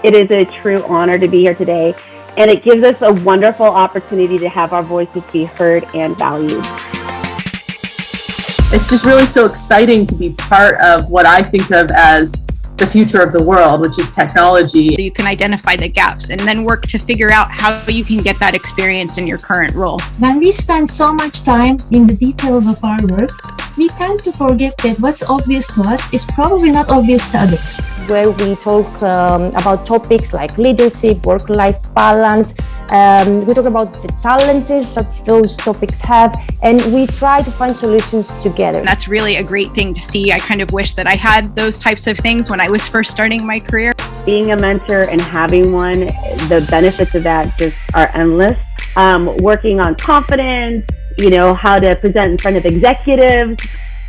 It is a true honor to be here today, and it gives us a wonderful opportunity to have our voices be heard and valued. It's just really so exciting to be part of what I think of as the future of the world, which is technology. So you can identify the gaps and then work to figure out how you can get that experience in your current role. When we spend so much time in the details of our work, we tend to forget that what's obvious to us is probably not obvious to others. Where we talk about topics like leadership, work-life balance, we talk about the challenges that those topics have, and we try to find solutions together. That's really a great thing to see. I kind of wish that I had those types of things when I was first starting my career. Being a mentor and having one, the benefits of that just are endless. Working on confidence, how to present in front of executives.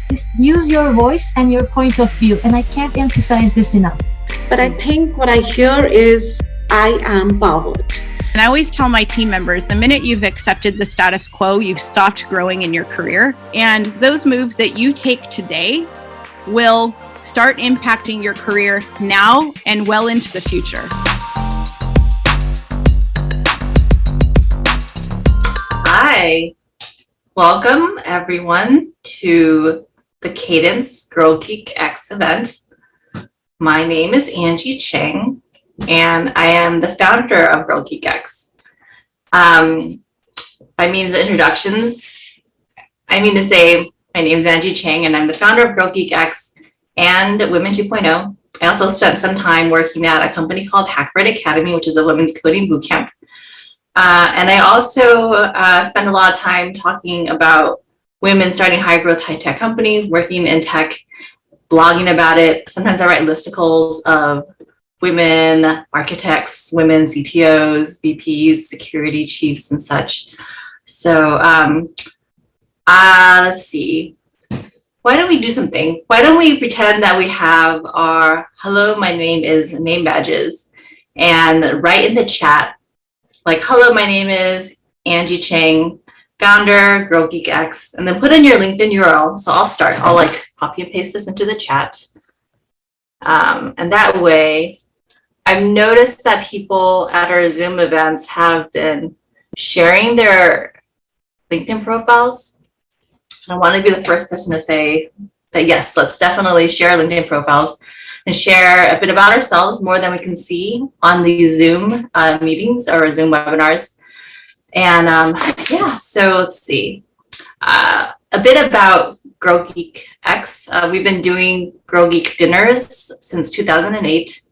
Just use your voice and your point of view, and I can't emphasize this enough. But I think what I hear is, I am powered. And I always tell my team members, the minute you've accepted the status quo, you've stopped growing in your career. And those moves that you take today will start impacting your career now and well into the future. Hi, welcome everyone to the Cadence Girl Geek X event. My name is Angie Chang, and I am the founder of Girl Geek X. By means of introductions, I mean to say my name is Angie Chang, and I'm the founder of Girl Geek X and Women 2.0. I also spent some time working at a company called Hackbread Academy, which is a women's coding bootcamp. And I also spend a lot of time talking about women starting high growth, high tech companies, working in tech, blogging about it. Sometimes I write listicles of women architects, women CTOs, VPs, security chiefs, and such. So let's see. Why don't we do something? Why don't we pretend that we have our hello, my name is name badges, and write in the chat, like, hello, my name is Angie Chang, founder, Girl Geek X, and then put in your LinkedIn URL. So I'll start. I'll copy and paste this into the chat. And that way, I've noticed that people at our Zoom events have been sharing their LinkedIn profiles. I want to be the first person to say that, yes, let's definitely share LinkedIn profiles and share a bit about ourselves, more than we can see on these Zoom meetings or Zoom webinars. And so let's see. A bit about Girl Geek X. We've been doing Girl Geek dinners since 2008.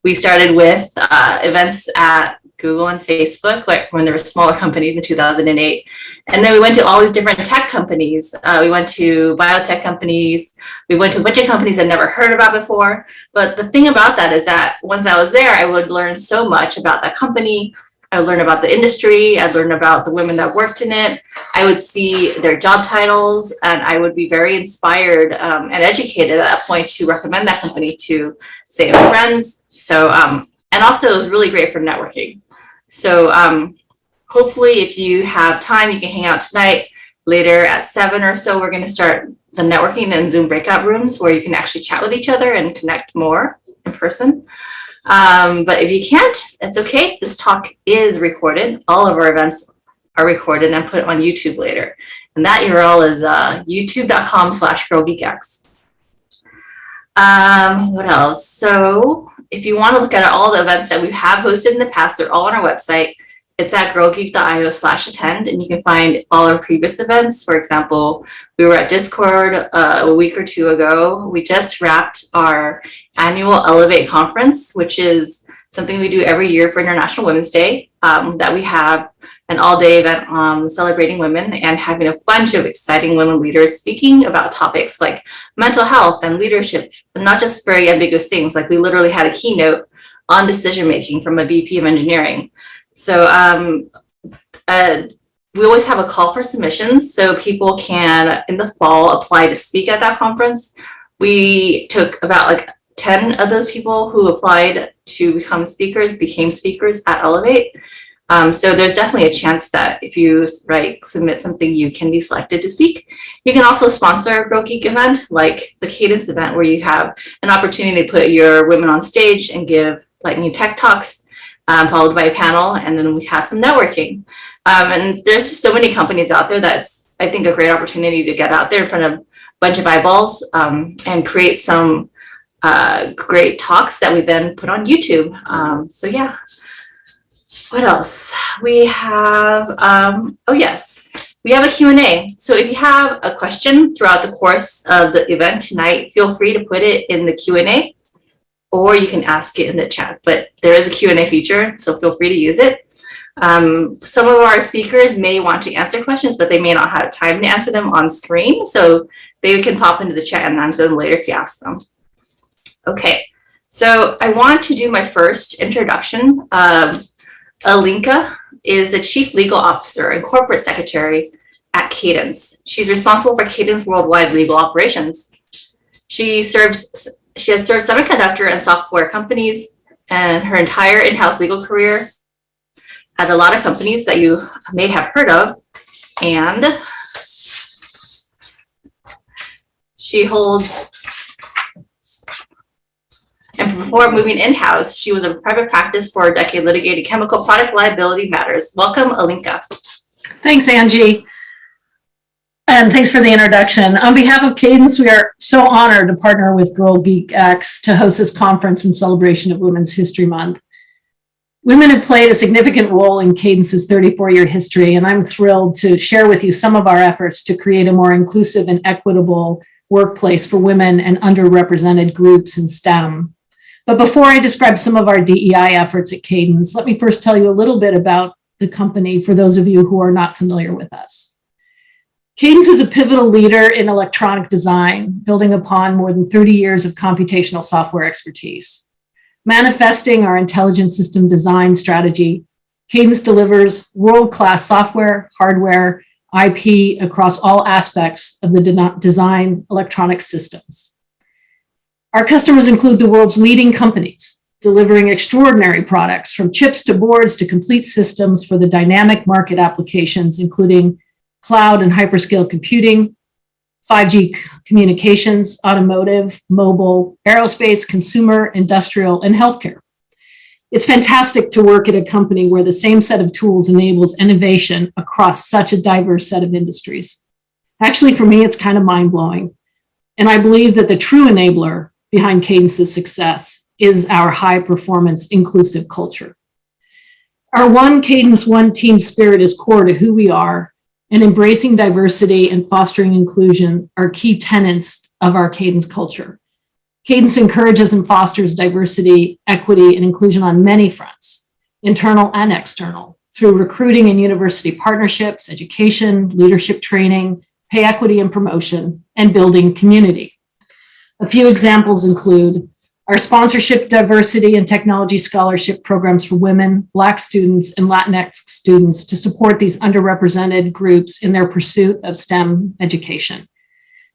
We started with events at Google and Facebook, when there were smaller companies in 2008. And then we went to all these different tech companies. We went to biotech companies. We went to a bunch of companies I'd never heard about before. But the thing about that is that once I was there, I would learn so much about that company. I would learn about the industry. I'd learn about the women that worked in it. I would see their job titles, and I would be very inspired and educated at that point to recommend that company to, say, my friends. So, and also it was really great for networking. So hopefully if you have time, you can hang out tonight. Later at 7 or so, we're going to start the networking and Zoom breakout rooms where you can actually chat with each other and connect more in person. But if you can't, it's okay. This talk is recorded. All of our events are recorded and put on YouTube later. And that URL is youtube.com/girlgeekx. What else? So if you want to look at all the events that we have hosted in the past, they're all on our website. It's at girlgeek.io/attend, and you can find all our previous events. For example, we were at Discord a week or two ago. We just wrapped our annual Elevate conference, which is something we do every year for International Women's Day, that we have an all-day event celebrating women and having a bunch of exciting women leaders speaking about topics like mental health and leadership, and not just very ambiguous things. Like, we literally had a keynote on decision-making from a VP of engineering. So we always have a call for submissions, so people can, in the fall, apply to speak at that conference. We took about 10 of those people who applied to become speakers, became speakers at Elevate. So there's definitely a chance that if you submit something, you can be selected to speak. You can also sponsor a Girl Geek event, like the Cadence event, where you have an opportunity to put your women on stage and give lightning tech talks, followed by a panel, and then we have some networking. And there's so many companies out there that's, I think, a great opportunity to get out there in front of a bunch of eyeballs and create some great talks that we then put on YouTube. So yeah. What else? We have, oh yes, we have a Q&A. So if you have a question throughout the course of the event tonight, feel free to put it in the Q&A, or you can ask it in the chat. But there is a Q&A feature, so feel free to use it. Some of our speakers may want to answer questions, but they may not have time to answer them on screen. So they can pop into the chat and answer them later if you ask them. Okay, so I want to do my first introduction. Alinka is the Chief Legal Officer and Corporate Secretary at Cadence. She's responsible for Cadence worldwide legal operations. She has served semiconductor and software companies and her entire in-house legal career at a lot of companies that you may have heard of. And she holds, and before moving in-house, she was in private practice for a decade, litigated chemical product liability matters. Welcome, Alinka. Thanks, Angie. And thanks for the introduction. On behalf of Cadence, we are so honored to partner with Girl Geek X to host this conference in celebration of Women's History Month. Women have played a significant role in Cadence's 34-year history, and I'm thrilled to share with you some of our efforts to create a more inclusive and equitable workplace for women and underrepresented groups in STEM. But before I describe some of our DEI efforts at Cadence, let me first tell you a little bit about the company for those of you who are not familiar with us. Cadence is a pivotal leader in electronic design, building upon more than 30 years of computational software expertise. Manifesting our intelligent system design strategy, Cadence delivers world-class software, hardware, IP across all aspects of the design electronic systems. Our customers include the world's leading companies, delivering extraordinary products from chips to boards to complete systems for the dynamic market applications, including cloud and hyperscale computing, 5G communications, automotive, mobile, aerospace, consumer, industrial, and healthcare. It's fantastic to work at a company where the same set of tools enables innovation across such a diverse set of industries. Actually, for me, it's kind of mind-blowing. And I believe that the true enabler behind Cadence's success is our high-performance inclusive culture. Our One Cadence, One Team spirit is core to who we are, and embracing diversity and fostering inclusion are key tenets of our Cadence culture. Cadence encourages and fosters diversity, equity, and inclusion on many fronts, internal and external, through recruiting and university partnerships, education, leadership training, pay equity and promotion, and building community. A few examples include our sponsorship, diversity, and technology scholarship programs for women, Black students, and Latinx students to support these underrepresented groups in their pursuit of STEM education.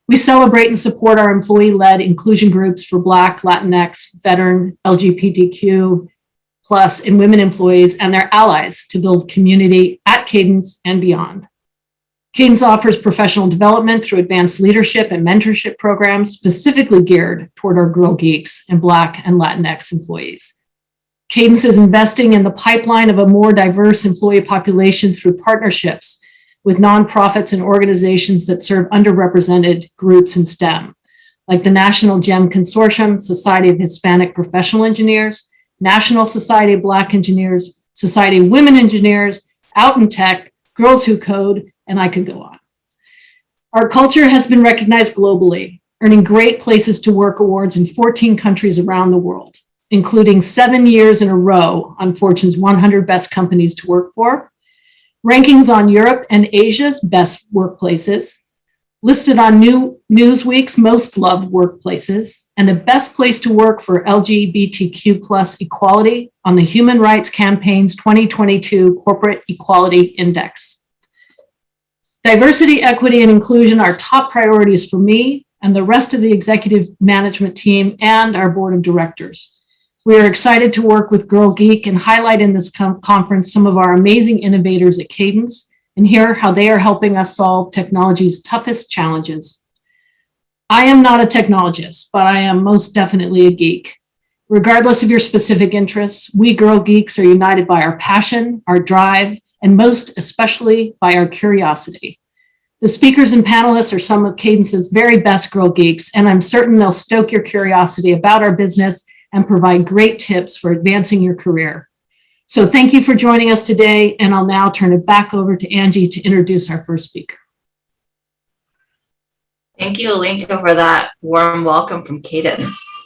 We celebrate and support our employee-led inclusion groups for Black, Latinx, veteran, LGBTQ+, and women employees and their allies to build community at Cadence and beyond. Cadence offers professional development through advanced leadership and mentorship programs specifically geared toward our Girl Geeks and Black and Latinx employees. Cadence is investing in the pipeline of a more diverse employee population through partnerships with nonprofits and organizations that serve underrepresented groups in STEM, like the National GEM Consortium, Society of Hispanic Professional Engineers, National Society of Black Engineers, Society of Women Engineers, Out in Tech, Girls Who Code, and I could go on. Our culture has been recognized globally, earning Great Places to Work awards in 14 countries around the world, including 7 years in a row on Fortune's 100 Best Companies to Work For, rankings on Europe and Asia's best workplaces, listed on Newsweek's Most Loved Workplaces, and the best place to work for LGBTQ+ equality on the Human Rights Campaign's 2022 Corporate Equality Index. Diversity, equity, and inclusion are top priorities for me and the rest of the executive management team and our board of directors. We are excited to work with Girl Geek and highlight in this conference some of our amazing innovators at Cadence and hear how they are helping us solve technology's toughest challenges. I am not a technologist, but I am most definitely a geek. Regardless of your specific interests, we Girl Geeks are united by our passion, our drive, and most especially by our curiosity. The speakers and panelists are some of Cadence's very best Girl Geeks, and I'm certain they'll stoke your curiosity about our business and provide great tips for advancing your career. So thank you for joining us today, and I'll now turn it back over to Angie to introduce our first speaker. Thank you, Alinka, for that warm welcome from Cadence.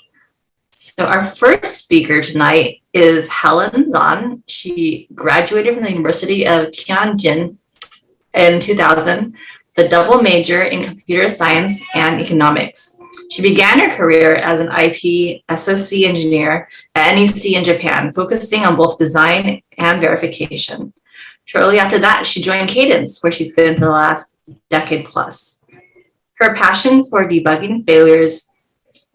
So our first speaker tonight is Helen Zhan. She graduated from the University of Tianjin in 2000, with a double major in computer science and economics. She began her career as an IP SoC engineer at NEC in Japan, focusing on both design and verification. Shortly after that, she joined Cadence, where she's been for the last decade plus. Her passion for debugging failures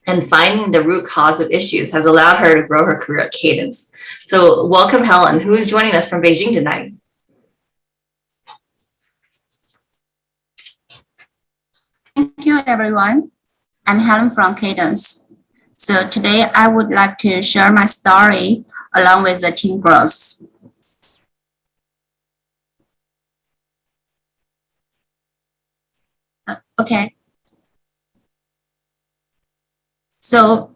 and finding the root cause of issues has allowed her to grow her career at Cadence. So welcome, Helen, who is joining us from Beijing tonight. Thank you, everyone. I'm Helen from Cadence. So today I would like to share my story along with the team growth. Okay. So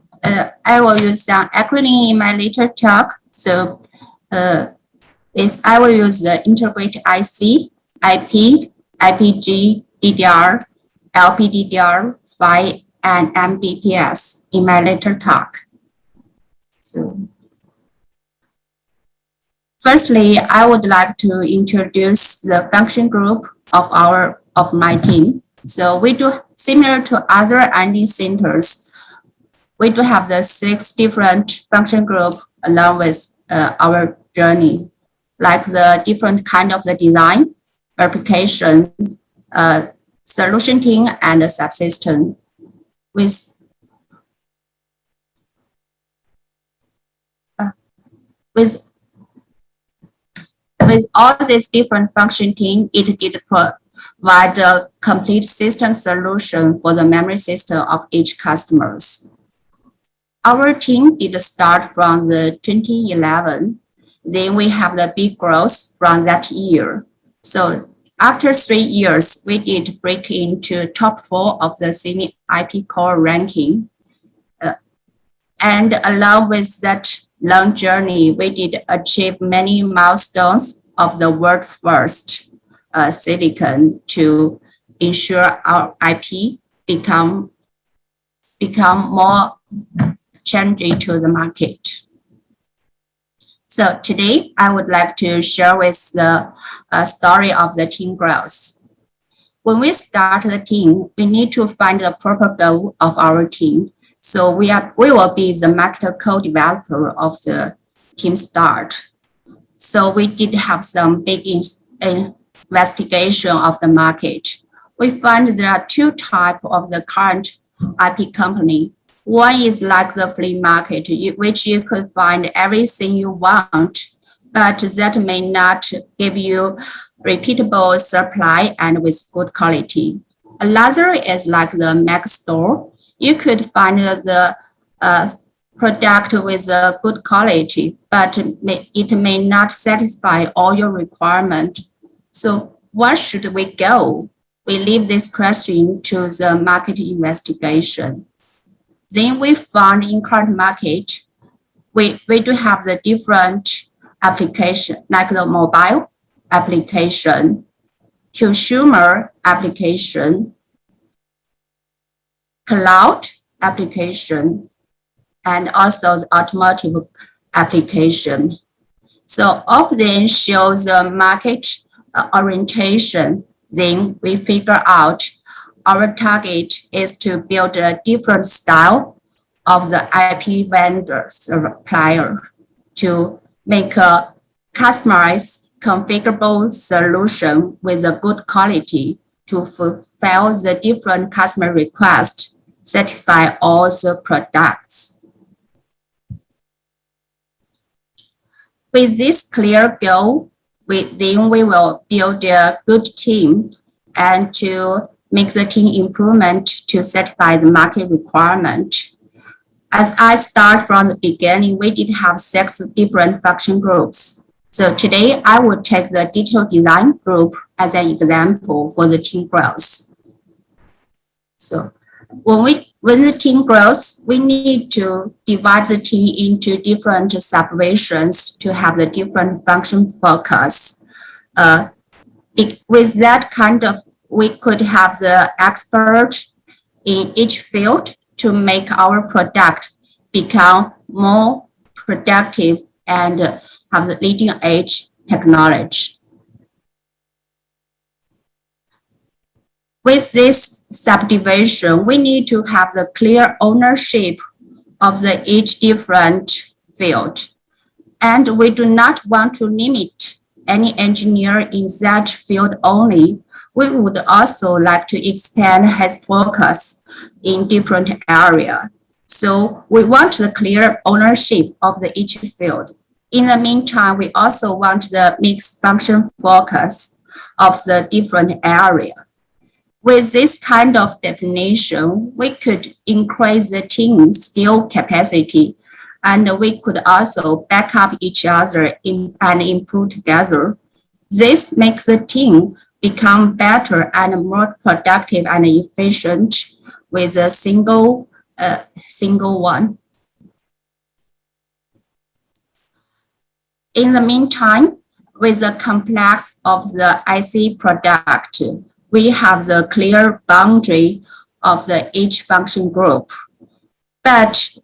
I will use some acronym in my later talk. So I will use the integrate IC, IP, IPG, DDR, LPDDR5, and MBPS in my later talk. So firstly, I would like to introduce the function group of my team. So we do similar to other R&D centers. We do have the 6 different function groups along with our journey, like the different kind of the design, verification, solution team, and the subsystem. With all these different function teams, it did provide a complete system solution for the memory system of each customers. Our team did start from the 2011. Then we have the big growth from that year. So after 3 years, we did break into top 4 of the semi IP core ranking. And along with that long journey, we did achieve many milestones of the world first silicon to ensure our IP become more challenging to the market. So today, I would like to share with the story of the team growth. When we start the team, we need to find the proper goal of our team. So we will be the market co-developer of the team start. So we did have some big investigation of the market. We find there are 2 types of the current IP company. One is like the flea market, which you could find everything you want, but that may not give you repeatable supply and with good quality. Another is like the Mac store. You could find the product with a good quality, but it may not satisfy all your requirements. So where should we go? We leave this question to the market investigation. Then we found in current market, we do have the different application, like the mobile application, consumer application, cloud application, and also the automotive application. So all of them show the market orientation. Then we figure out our target is to build a different style of the IP vendor supplier to make a customized, configurable solution with a good quality to fulfill the different customer requests, satisfy all the products. With this clear goal, then we will build a good team and to make the team improvement to satisfy the market requirement. As I start from the beginning, we did have 6 different function groups. So today I will take the digital design group as an example for the team growth. So when the team grows, we need to divide the team into different subdivisions to have the different function focus. With that kind of, we could have the expert in each field to make our product become more productive and have the leading edge technology. With this subdivision, we need to have the clear ownership of the each different field. And we do not want to limit any engineer in that field only. We would also like to expand his focus in different area. So we want the clear ownership of the each field. In the meantime, we also want the mixed function focus of the different area. With this kind of definition, we could increase the team skill capacity, and we could also back up each other and improve together. This makes the team become better and more productive and efficient with a single one. In the meantime, with the complex of the IC product, we have the clear boundary of the each function group. But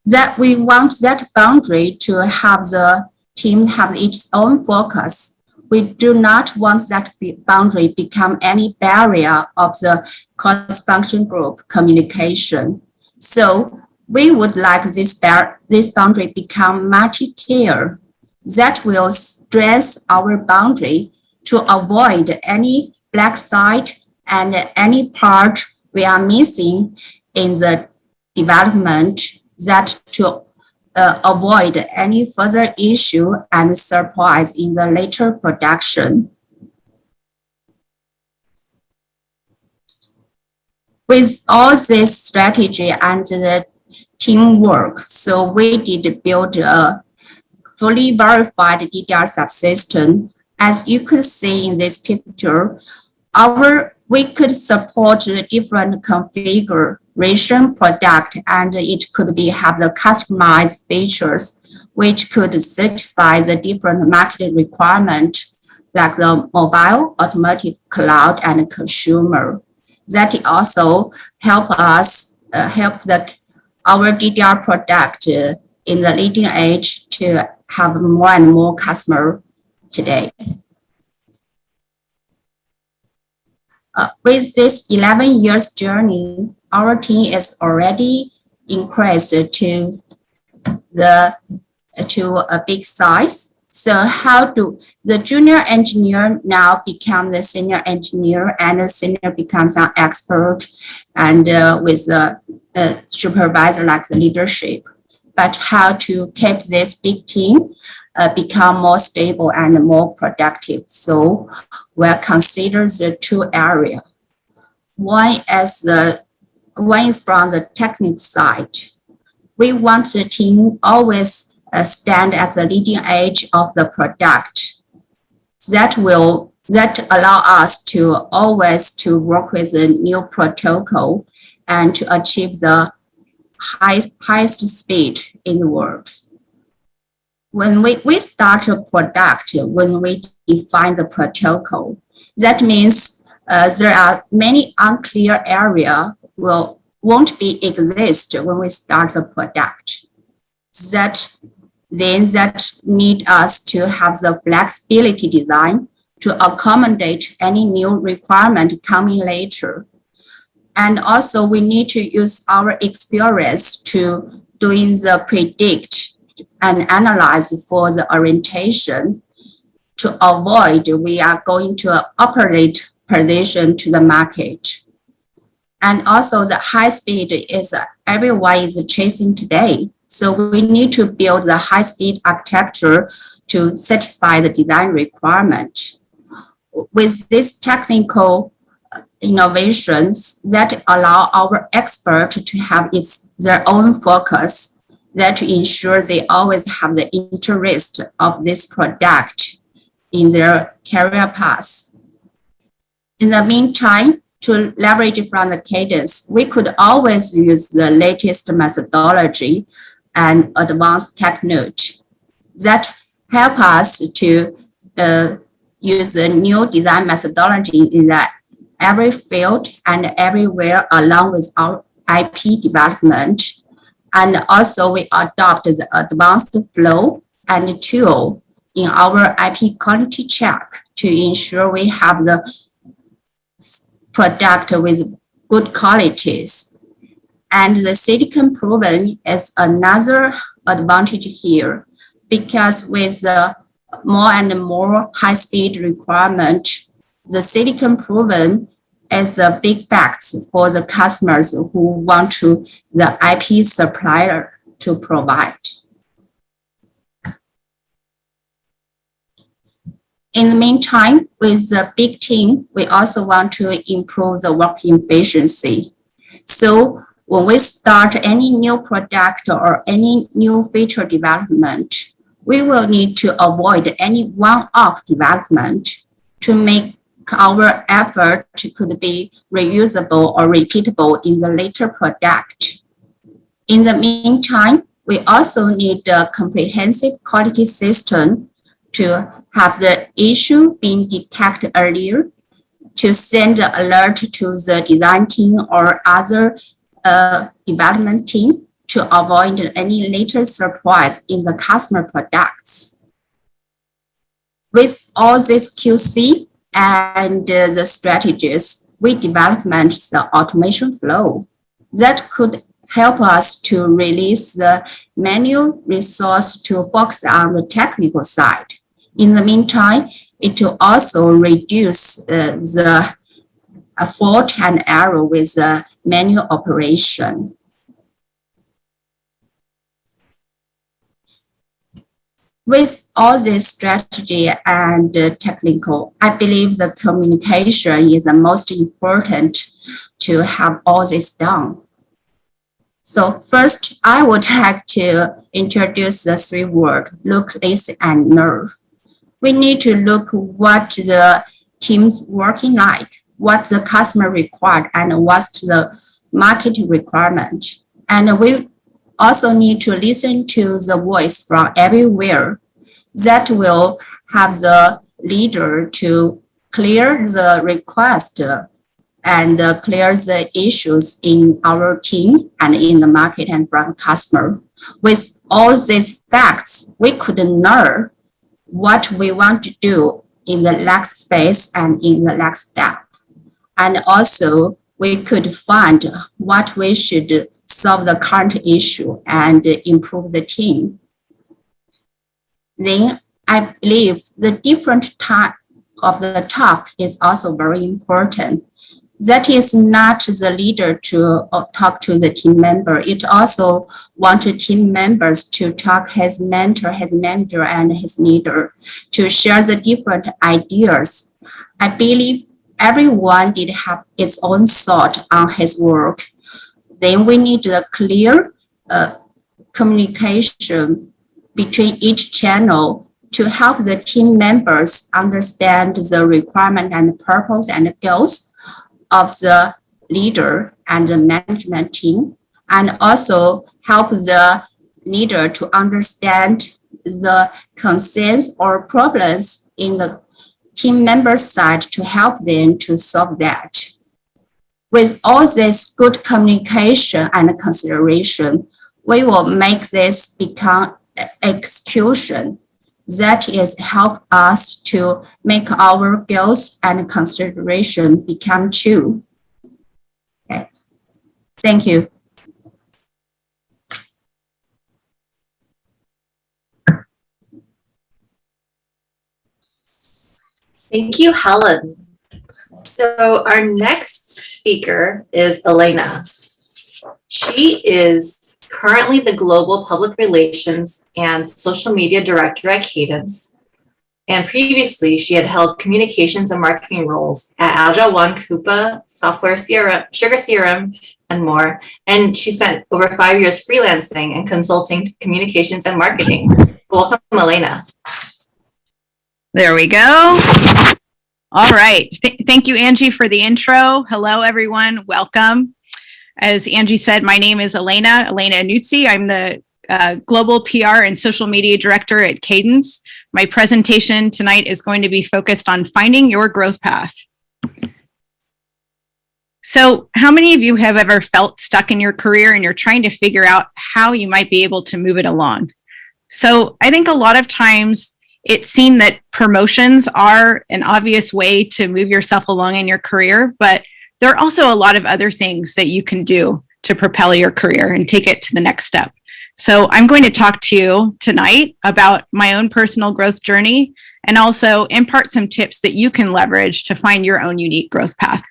that we want that boundary to have the team have its own focus. We do not want that boundary become any barrier of the cross-function group communication. So we would like this boundary become multi-care. That will stress our boundary to avoid any black site and any part we are missing in the development, that to avoid any further issue and surprise in the later production. With all this strategy and the teamwork, so we did build a fully verified DDR subsystem. As you could see in this picture, we could support the different configuration product, and it could have the customized features which could satisfy the different market requirements like the mobile, automotive, cloud, and consumer. That also help us our DDR product in the leading edge to have more and more customer today. With this 11 years journey, our team is already increased to a big size. So how do the junior engineer now become the senior engineer, and the senior becomes an expert, and with a supervisor like the leadership? But how to keep this big team become more stable and more productive? So we'll consider the 2 areas. One is from the technical side. We want the team always stand at the leading edge of the product. That allow us to always to work with the new protocol and to achieve the highest speed in the world. When we start a product, when we define the protocol, that means there are many unclear areas won't be exist when we start the product. That need us to have the flexibility design to accommodate any new requirement coming later. And also we need to use our experience to doing the predict and analyze for the orientation to avoid we are going to operate position to the market. And also the high speed is everyone is chasing today. So we need to build the high speed architecture to satisfy the design requirement. With this technical innovations that allow our expert to have their own focus, that ensure they always have the interest of this product in their career path. In the meantime, to leverage from the Cadence, we could always use the latest methodology and advanced technique that help us to use the new design methodology in that every field and everywhere along with our IP development. And also we adopt the advanced flow and tool in our IP quality check to ensure we have the product with good qualities. And the silicon proven is another advantage here, because with the more and more high-speed requirement, the silicon proven is a big fact for the customers who want the IP supplier to provide. In the meantime, with the big team, we also want to improve the work efficiency. So when we start any new product or any new feature development, we will need to avoid any one-off development to make our effort could be reusable or repeatable in the later product. In the meantime, we also need a comprehensive quality system to have the issue being detected earlier, to send the alert to the design team or other development team to avoid any later surprise in the customer products. With all this QC and the strategies, we developed the automation flow that could help us to release the manual resource to focus on the technical side. In the meantime, it will also reduce the fault and error with the manual operation. With all this strategy and technical, I believe the communication is the most important to have all this done. So first, I would like to introduce the three words: look, listen, and nerve. We need to look what the team's working like, what the customer required, and what's the market requirement. And we also need to listen to the voice from everywhere. That will have the leader to clear the request and clear the issues in our team and in the market and from customer. With all these facts, we could know what we want to do in the next phase and in the next step. And also, we could find what we should solve the current issue and improve the team. Then I believe the different type of the talk is also very important. That is not the leader to talk to the team member. It also wanted team members to talk his mentor, his manager, and his leader to share the different ideas. I believe everyone did have its own thought on his work. Then we need a clear communication between each channel to help the team members understand the requirement and purpose and goals of the leader and the management team, and also help the leader to understand the concerns or problems in the team member side to help them to solve that. With all this good communication and consideration, we will make this become execution. That is help us to make our goals and consideration become true. Okay. Thank you. Thank you, Helen. So our next speaker is Elena. She is currently the Global Public Relations and Social Media Director at Cadence. And previously, she had held communications and marketing roles at Agile One, Coupa, Software CRM, Sugar CRM, and more. And she spent over 5 years freelancing and consulting to communications and marketing. Welcome, Elena. There we go. All right. Thank you, Angie, for the intro. Hello, everyone. Welcome. As Angie said, my name is Elena Annuzzi. I'm the Global PR and Social Media Director at Cadence. My presentation tonight is going to be focused on finding your growth path. So how many of you have ever felt stuck in your career and you're trying to figure out how you might be able to move it along? So I think a lot of times it's seen that promotions are an obvious way to move yourself along in your career, but there are also a lot of other things that you can do to propel your career and take it to the next step. So I'm going to talk to you tonight about my own personal growth journey and also impart some tips that you can leverage to find your own unique growth path.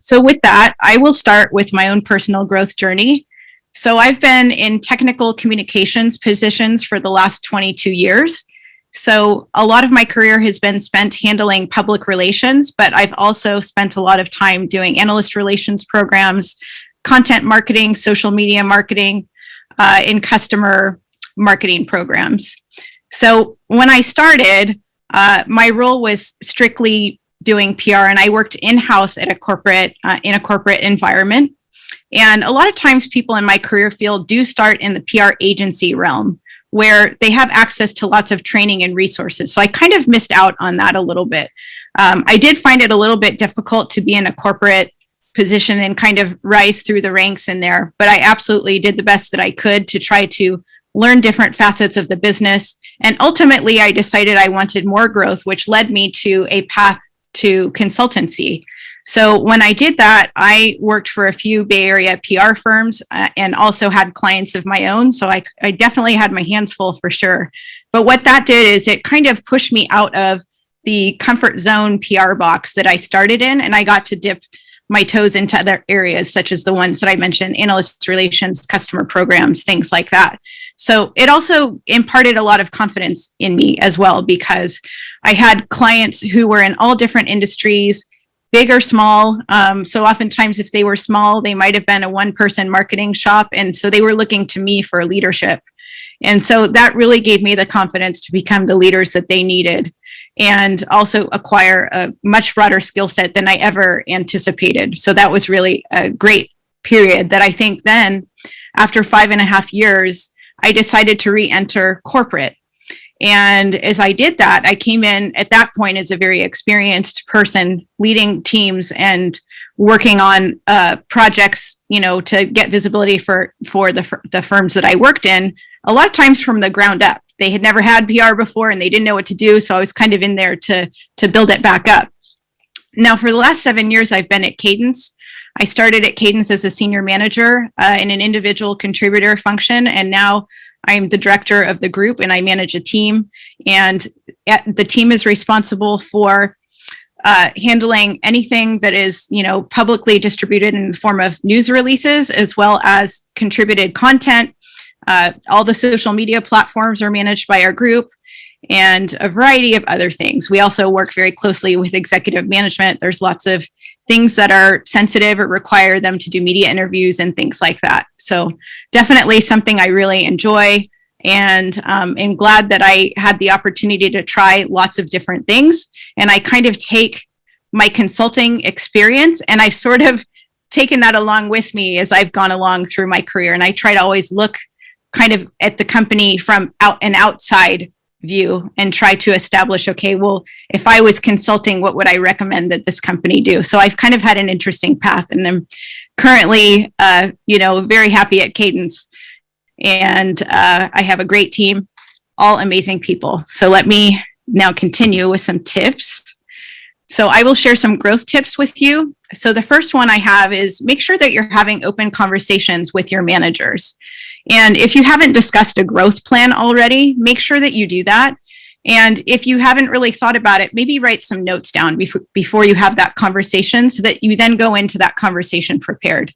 So with that, I will start with my own personal growth journey. So I've been in technical communications positions for the last 22 years. So a lot of my career has been spent handling public relations, but I've also spent a lot of time doing analyst relations programs, content marketing, social media marketing, in customer marketing programs. So when I started, my role was strictly doing PR, and I worked in-house at a corporate, in a corporate environment. And a lot of times people in my career field do start in the PR agency realm, where they have access to lots of training and resources. So I kind of missed out on that a little bit. I did find it a little bit difficult to be in a corporate position and kind of rise through the ranks in there, but I absolutely did the best that I could to try to learn different facets of the business. And ultimately, I decided I wanted more growth, which led me to a path to consultancy. So when I did that, I worked for a few Bay Area PR firms and also had clients of my own. So I definitely had my hands full for sure. But what that did is it kind of pushed me out of the comfort zone PR box that I started in, and I got to dip my toes into other areas, such as the ones that I mentioned, analyst relations, customer programs, things like that. So it also imparted a lot of confidence in me as well, because I had clients who were in all different industries, big or small. So oftentimes if they were small, they might have been a one-person marketing shop. And so they were looking to me for leadership. And so that really gave me the confidence to become the leaders that they needed and also acquire a much broader skill set than I ever anticipated. So that was really a great period that I think then, after 5.5 years, I decided to re-enter corporate. And as I did that, I came in at that point as a very experienced person leading teams and working on projects, you know, to get visibility for the firms that I worked in, a lot of times from the ground up. They had never had PR before and they didn't know what to do. So I was kind of in there to build it back up. Now, for the last 7 years, I've been at Cadence. I started at Cadence as a senior manager in an individual contributor function. And now I'm the director of the group and I manage a team. And the team is responsible for handling anything that is, you know, publicly distributed in the form of news releases, as well as contributed content. All the social media platforms are managed by our group and a variety of other things. We also work very closely with executive management. There's lots of things that are sensitive or require them to do media interviews and things like that. So definitely something I really enjoy, and am glad that I had the opportunity to try lots of different things. And I kind of take my consulting experience and I've sort of taken that along with me as I've gone along through my career. And I try to always look kind of at the company from an outside view and try to establish, okay, well, if I was consulting, what would I recommend that this company do? So I've kind of had an interesting path, and I'm currently, very happy at Cadence, and I have a great team, all amazing people. So let me now continue with some tips. So I will share some growth tips with you. So the first one I have is make sure that you're having open conversations with your managers. And if you haven't discussed a growth plan already, make sure that you do that. And if you haven't really thought about it, maybe write some notes down before you have that conversation so that you then go into that conversation prepared.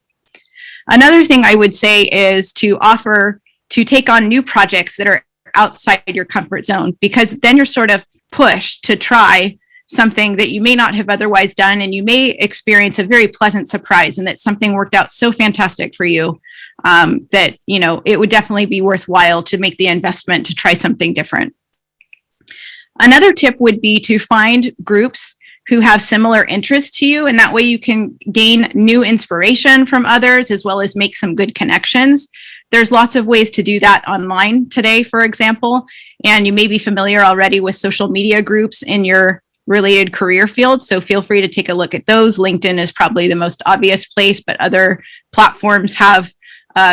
Another thing I would say is to offer to take on new projects that are outside your comfort zone, because then you're sort of pushed to try something that you may not have otherwise done, and you may experience a very pleasant surprise, and that something worked out so fantastic for you that, you know, it would definitely be worthwhile to make the investment to try something different. Another tip would be to find groups who have similar interests to you, and that way you can gain new inspiration from others as well as make some good connections. There's lots of ways to do that online today, for example, and you may be familiar already with social media groups in your related career field, so feel free to take a look at those. LinkedIn is probably the most obvious place, but other platforms have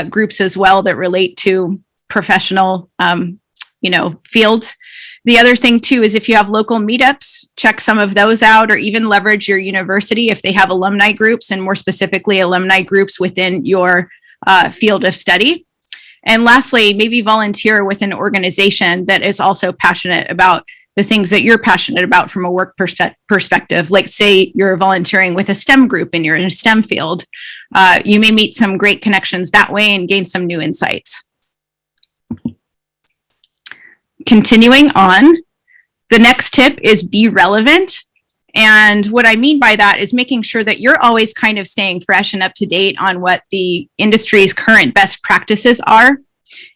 groups as well that relate to professional fields. The other thing too is if you have local meetups, check some of those out, or even leverage your university if they have alumni groups, and more specifically alumni groups within your field of study. And lastly, maybe volunteer with an organization that is also passionate about the things that you're passionate about from a work perspective. Like say you're volunteering with a STEM group and you're in a STEM field. You may meet some great connections that way and gain some new insights. Continuing on, the next tip is be relevant. And what I mean by that is making sure that you're always kind of staying fresh and up to date on what the industry's current best practices are,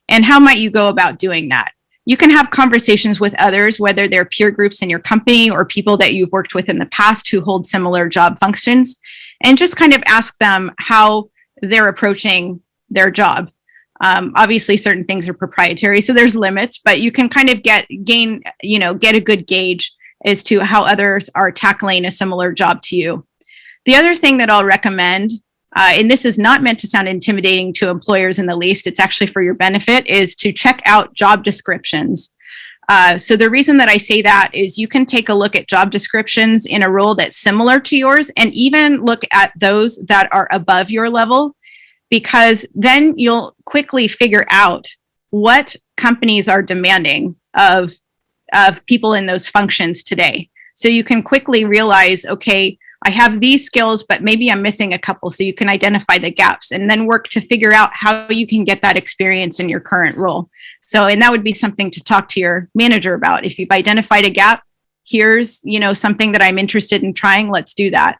and how might you go about doing that. You can have conversations with others, whether they're peer groups in your company or people that you've worked with in the past who hold similar job functions, and just kind of ask them how they're approaching their job. Obviously, certain things are proprietary, so there's limits, but you can kind of get a good gauge as to how others are tackling a similar job to you. The other thing that I'll recommend, and this is not meant to sound intimidating to employers in the least, it's actually for your benefit, is to check out job descriptions. So the reason that I say that is you can take a look at job descriptions in a role that's similar to yours, and even look at those that are above your level, because then you'll quickly figure out what companies are demanding of people in those functions today. So you can quickly realize, okay, I have these skills, but maybe I'm missing a couple. So you can identify the gaps and then work to figure out how you can get that experience in your current role. So, and that would be something to talk to your manager about. If you've identified a gap, here's, something that I'm interested in trying, let's do that.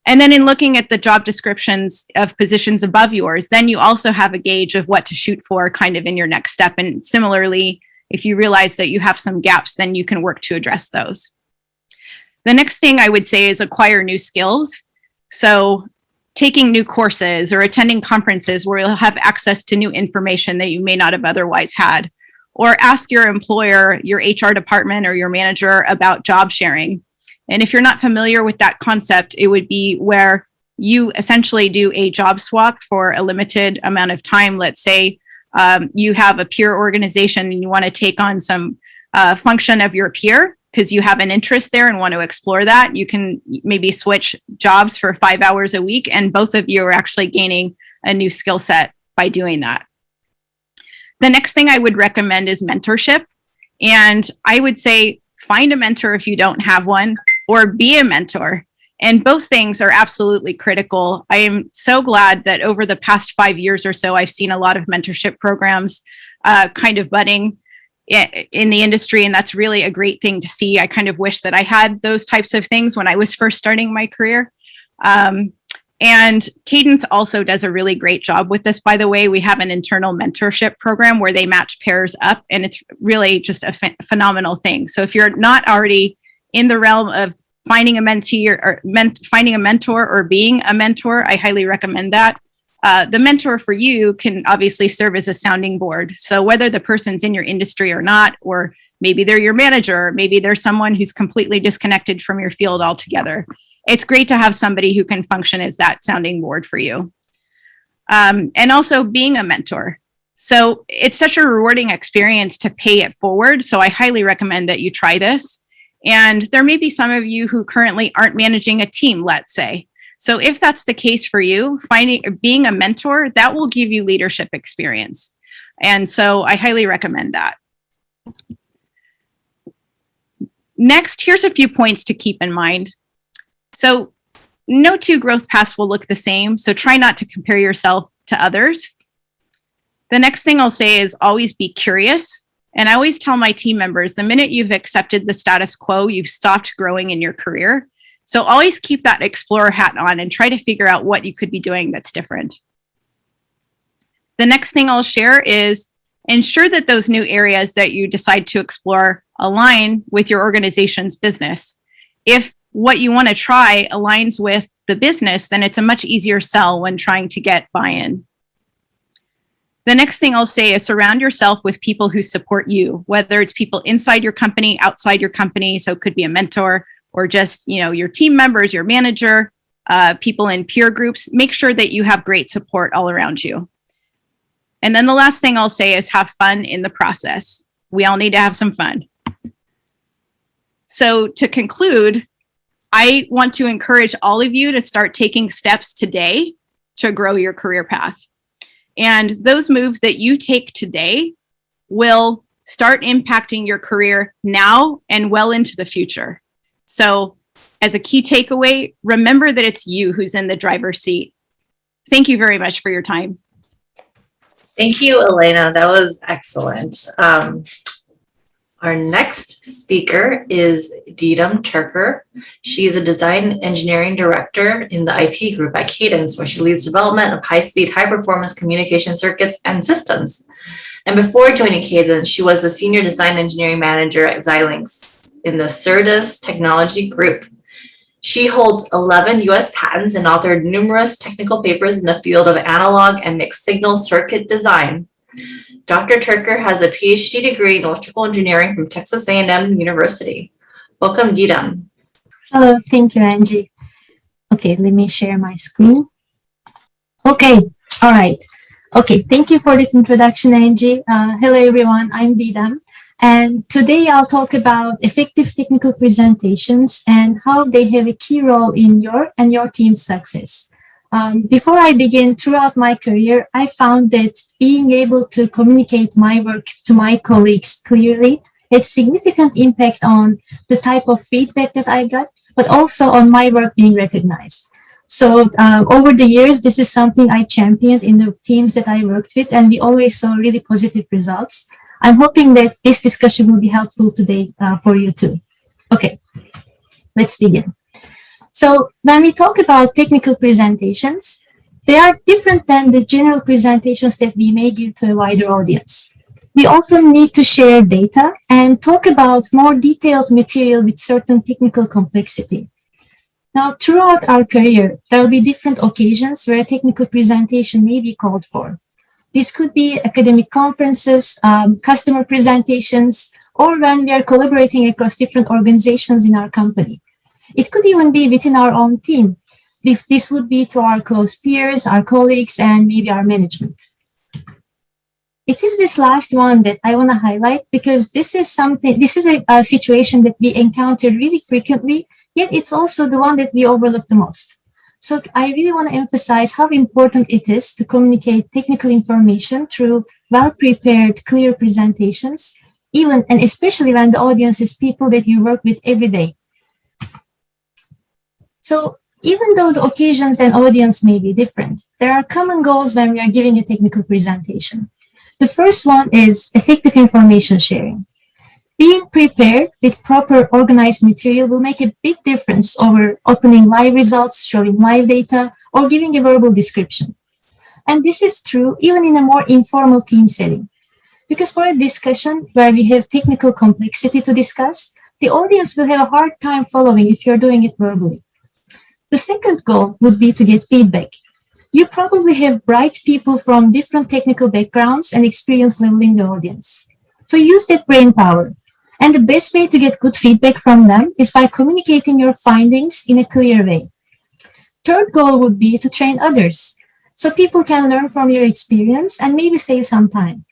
And then in looking at the job descriptions of positions above yours, then you also have a gauge of what to shoot for kind of in your next step. And similarly, if you realize that you have some gaps, then you can work to address those. The next thing I would say is acquire new skills. So taking new courses or attending conferences where you'll have access to new information that you may not have otherwise had. Or ask your employer, your HR department, or your manager about job sharing. And if you're not familiar with that concept, it would be where you essentially do a job swap for a limited amount of time. Let's say you have a peer organization and you want to take on some function of your peer because you have an interest there and want to explore that. You can maybe switch jobs for 5 hours a week, and both of you are actually gaining a new skill set by doing that. The next thing I would recommend is mentorship. And I would say find a mentor if you don't have one, or be a mentor. And both things are absolutely critical. I am so glad that over the past 5 years or so, I've seen a lot of mentorship programs kind of budding in the industry. And that's really a great thing to see. I kind of wish that I had those types of things when I was first starting my career. And Cadence also does a really great job with this, by the way. We have an internal mentorship program where they match pairs up, and it's really just a phenomenal thing. So if you're not already in the realm of finding a mentee or finding a mentor or being a mentor, I highly recommend that. The mentor for you can obviously serve as a sounding board. So whether the person's in your industry or not, or maybe they're your manager, or maybe they're someone who's completely disconnected from your field altogether, it's great to have somebody who can function as that sounding board for you. And also being a mentor. So it's such a rewarding experience to pay it forward. So I highly recommend that you try this. And there may be some of you who currently aren't managing a team, let's say. So if that's the case for you, being a mentor, that will give you leadership experience. And so I highly recommend that. Next, here's a few points to keep in mind. So no two growth paths will look the same, so try not to compare yourself to others. The next thing I'll say is always be curious And I always tell my team members, the minute you've accepted the status quo, you've stopped growing in your career. So always keep that explorer hat on and try to figure out what you could be doing that's different. The next thing I'll share is ensure that those new areas that you decide to explore align with your organization's business. If what you want to try aligns with the business, then it's a much easier sell when trying to get buy-in. The next thing I'll say is surround yourself with people who support you, whether it's people inside your company, outside your company. So it could be a mentor or just, your team members, your manager, people in peer groups. Make sure that you have great support all around you. And then the last thing I'll say is have fun in the process. We all need to have some fun. So to conclude, I want to encourage all of you to start taking steps today to grow your career path. And those moves that you take today will start impacting your career now and well into the future. So as a key takeaway, remember that it's you who's in the driver's seat. Thank you very much for your time. Thank you, Elena. That was excellent. Our next speaker is Didem Turker. She's a design engineering director in the IP group at Cadence, where she leads development of high-speed, high-performance communication circuits and systems. And before joining Cadence, she was the senior design engineering manager at Xilinx in the Certus technology group. She holds 11 US patents and authored numerous technical papers in the field of analog and mixed signal circuit design. Dr. Turker has a PhD degree in electrical engineering from Texas A&M University. Welcome, Didem. Hello, thank you, Angie. Okay, let me share my screen. Okay, all right. Okay, thank you for this introduction, Angie. Hello, everyone. I'm Didem, and today I'll talk about effective technical presentations and how they have a key role in your and your team's success. Before I begin, throughout my career, I found that being able to communicate my work to my colleagues clearly had significant impact on the type of feedback that I got, but also on my work being recognized. So over the years, this is something I championed in the teams that I worked with, and we always saw really positive results. I'm hoping that this discussion will be helpful today for you too. Okay, let's begin. So when we talk about technical presentations, they are different than the general presentations that we may give to a wider audience. We often need to share data and talk about more detailed material with certain technical complexity. Now, throughout our career, there will be different occasions where a technical presentation may be called for. This could be academic conferences, customer presentations, or when we are collaborating across different organizations in our company. It could even be within our own team. This would be to our close peers, our colleagues, and maybe our management. It is this last one that I want to highlight because this is a situation that we encounter really frequently, yet it's also the one that we overlook the most. So I really want to emphasize how important it is to communicate technical information through well-prepared, clear presentations, even and especially when the audience is people that you work with every day. So even though the occasions and audience may be different, there are common goals when we are giving a technical presentation. The first one is effective information sharing. Being prepared with proper organized material will make a big difference over opening live results, showing live data, or giving a verbal description. And this is true even in a more informal team setting. Because for a discussion where we have technical complexity to discuss, the audience will have a hard time following if you're doing it verbally. The second goal would be to get feedback. You probably have bright people from different technical backgrounds and experience level in the audience. So use that brain power. And the best way to get good feedback from them is by communicating your findings in a clear way. Third goal would be to train others, so people can learn from your experience and maybe save some time.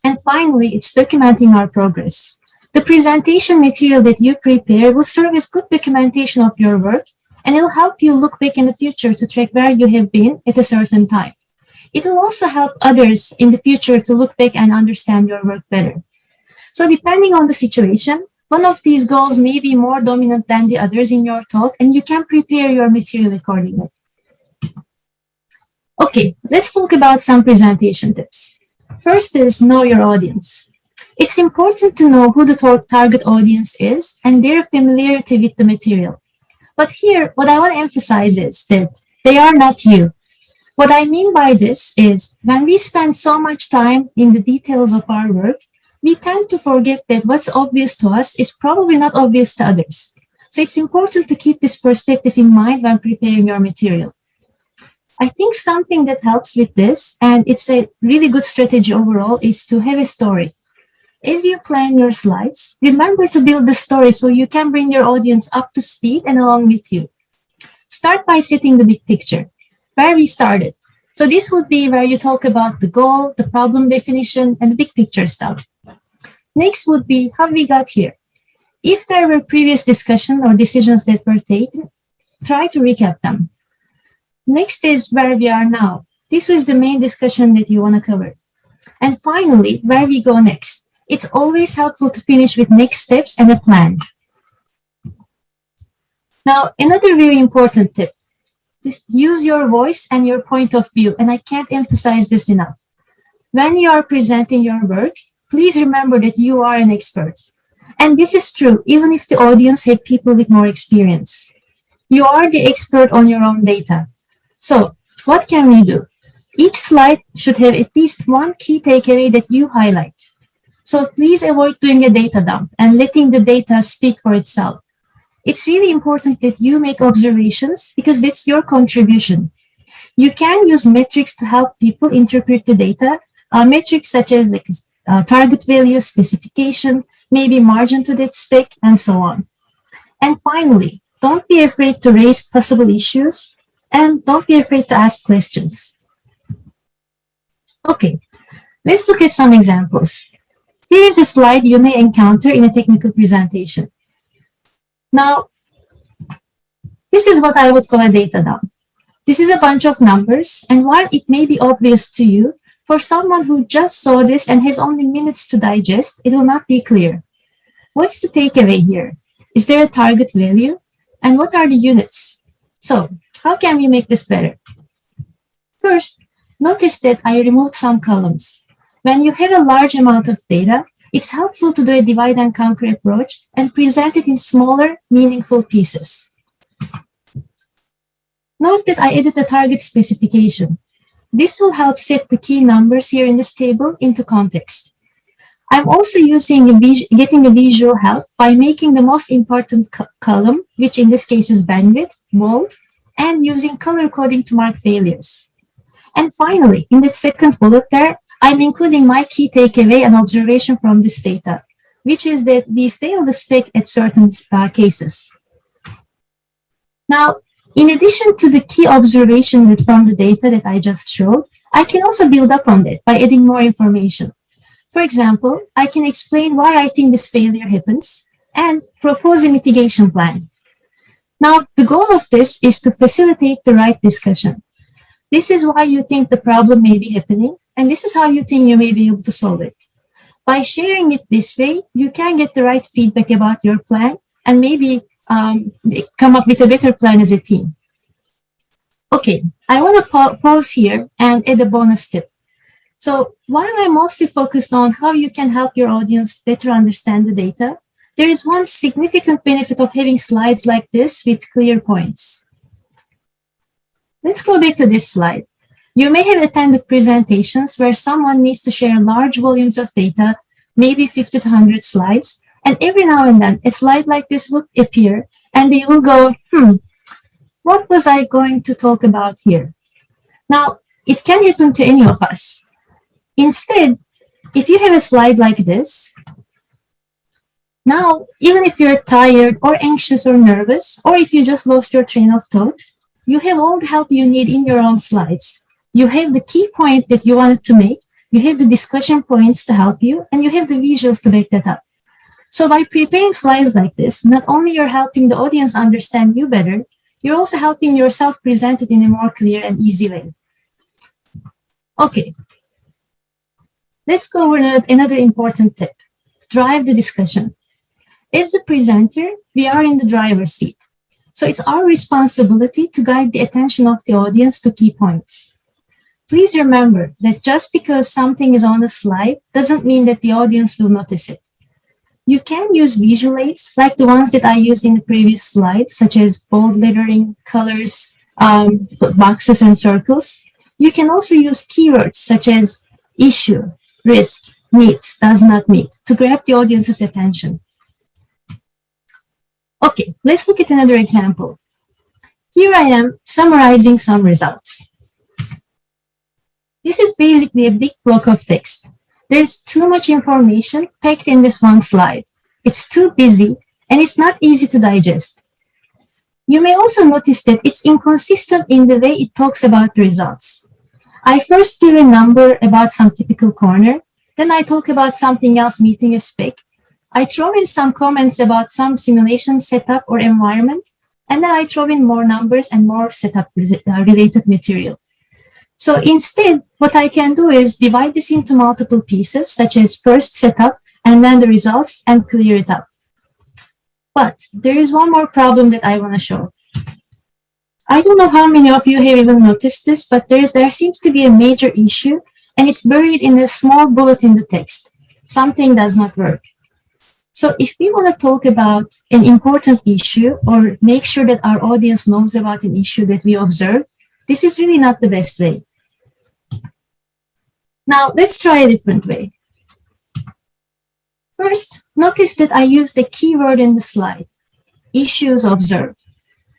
And finally, it's documenting our progress. The presentation material that you prepare will serve as good documentation of your work, and it'll help you look back in the future to track where you have been at a certain time. It will also help others in the future to look back and understand your work better. So depending on the situation, one of these goals may be more dominant than the others in your talk, and you can prepare your material accordingly. Okay, let's talk about some presentation tips. First is know your audience. It's important to know who the target audience is and their familiarity with the material. But here, what I want to emphasize is that they are not you. What I mean by this is when we spend so much time in the details of our work, we tend to forget that what's obvious to us is probably not obvious to others. So it's important to keep this perspective in mind when preparing your material. I think something that helps with this, and it's a really good strategy overall, is to have a story. As you plan your slides, remember to build the story so you can bring your audience up to speed and along with you. Start by setting the big picture, where we started. So this would be where you talk about the goal, the problem definition, and the big picture stuff. Next would be how we got here. If there were previous discussions or decisions that were taken, try to recap them. Next is where we are now. This was the main discussion that you want to cover. And finally, where we go next. It's always helpful to finish with next steps and a plan. Now, another very important tip. Use your voice and your point of view, and I can't emphasize this enough. When you are presenting your work, please remember that you are an expert. And this is true even if the audience have people with more experience. You are the expert on your own data. So, what can we do? Each slide should have at least one key takeaway that you highlight. So please avoid doing a data dump and letting the data speak for itself. It's really important that you make observations because that's your contribution. You can use metrics to help people interpret the data, metrics such as target value, specification, maybe margin to that spec, and so on. And finally, don't be afraid to raise possible issues and don't be afraid to ask questions. Okay, let's look at some examples. Here is a slide you may encounter in a technical presentation. Now, this is what I would call a data dump. This is a bunch of numbers, and while it may be obvious to you, for someone who just saw this and has only minutes to digest, it will not be clear. What's the takeaway here? Is there a target value? And what are the units? So, how can we make this better? First, notice that I removed some columns. When you have a large amount of data, it's helpful to do a divide and conquer approach and present it in smaller, meaningful pieces. Note that I added a target specification. This will help set the key numbers here in this table into context. I'm also getting a visual help by making the most important column, which in this case is bandwidth, bold, and using color coding to mark failures. And finally, in the second bullet there, I'm including my key takeaway and observation from this data, which is that we fail the spec at certain cases. Now, in addition to the key observation from the data that I just showed, I can also build up on that by adding more information. For example, I can explain why I think this failure happens and propose a mitigation plan. Now, the goal of this is to facilitate the right discussion. This is why you think the problem may be happening, and this is how you think you may be able to solve it. By sharing it this way, you can get the right feedback about your plan and maybe come up with a better plan as a team. Okay, I want to pause here and add a bonus tip. So while I'm mostly focused on how you can help your audience better understand the data, there is one significant benefit of having slides like this with clear points. Let's go back to this slide. You may have attended presentations where someone needs to share large volumes of data, maybe 50 to 100 slides, and every now and then a slide like this will appear and they will go, what was I going to talk about here? Now, it can happen to any of us. Instead, if you have a slide like this, now, even if you're tired or anxious or nervous, or if you just lost your train of thought, you have all the help you need in your own slides. You have the key point that you wanted to make, you have the discussion points to help you, and you have the visuals to back that up. So by preparing slides like this, not only you're helping the audience understand you better, you're also helping yourself present it in a more clear and easy way. Okay, let's go over another important tip. Drive the discussion. As the presenter, we are in the driver's seat. So it's our responsibility to guide the attention of the audience to key points. please remember that just because something is on a slide doesn't mean that the audience will notice it. You can use visual aids like the ones that I used in the previous slide, such as bold lettering, colors, boxes and circles. You can also use keywords such as issue, risk, meets, does not meet to grab the audience's attention. Okay, let's look at another example. Here I am summarizing some results. This is basically a big block of text. There's too much information packed in this one slide. It's too busy and it's not easy to digest. You may also notice that it's inconsistent in the way it talks about the results. I first give a number about some typical corner, then I talk about something else meeting a spec. I throw in some comments about some simulation setup or environment, and then I throw in more numbers and more setup related material. So instead, what I can do is divide this into multiple pieces, such as first setup and then the results, and clear it up. But there is one more problem that I want to show. I don't know how many of you have even noticed this, but there seems to be a major issue, and it's buried in a small bullet in the text. Something does not work. So if we want to talk about an important issue or make sure that our audience knows about an issue that we observed, this is really not the best way. Now, let's try a different way. First, notice that I used the keyword in the slide, issues observed.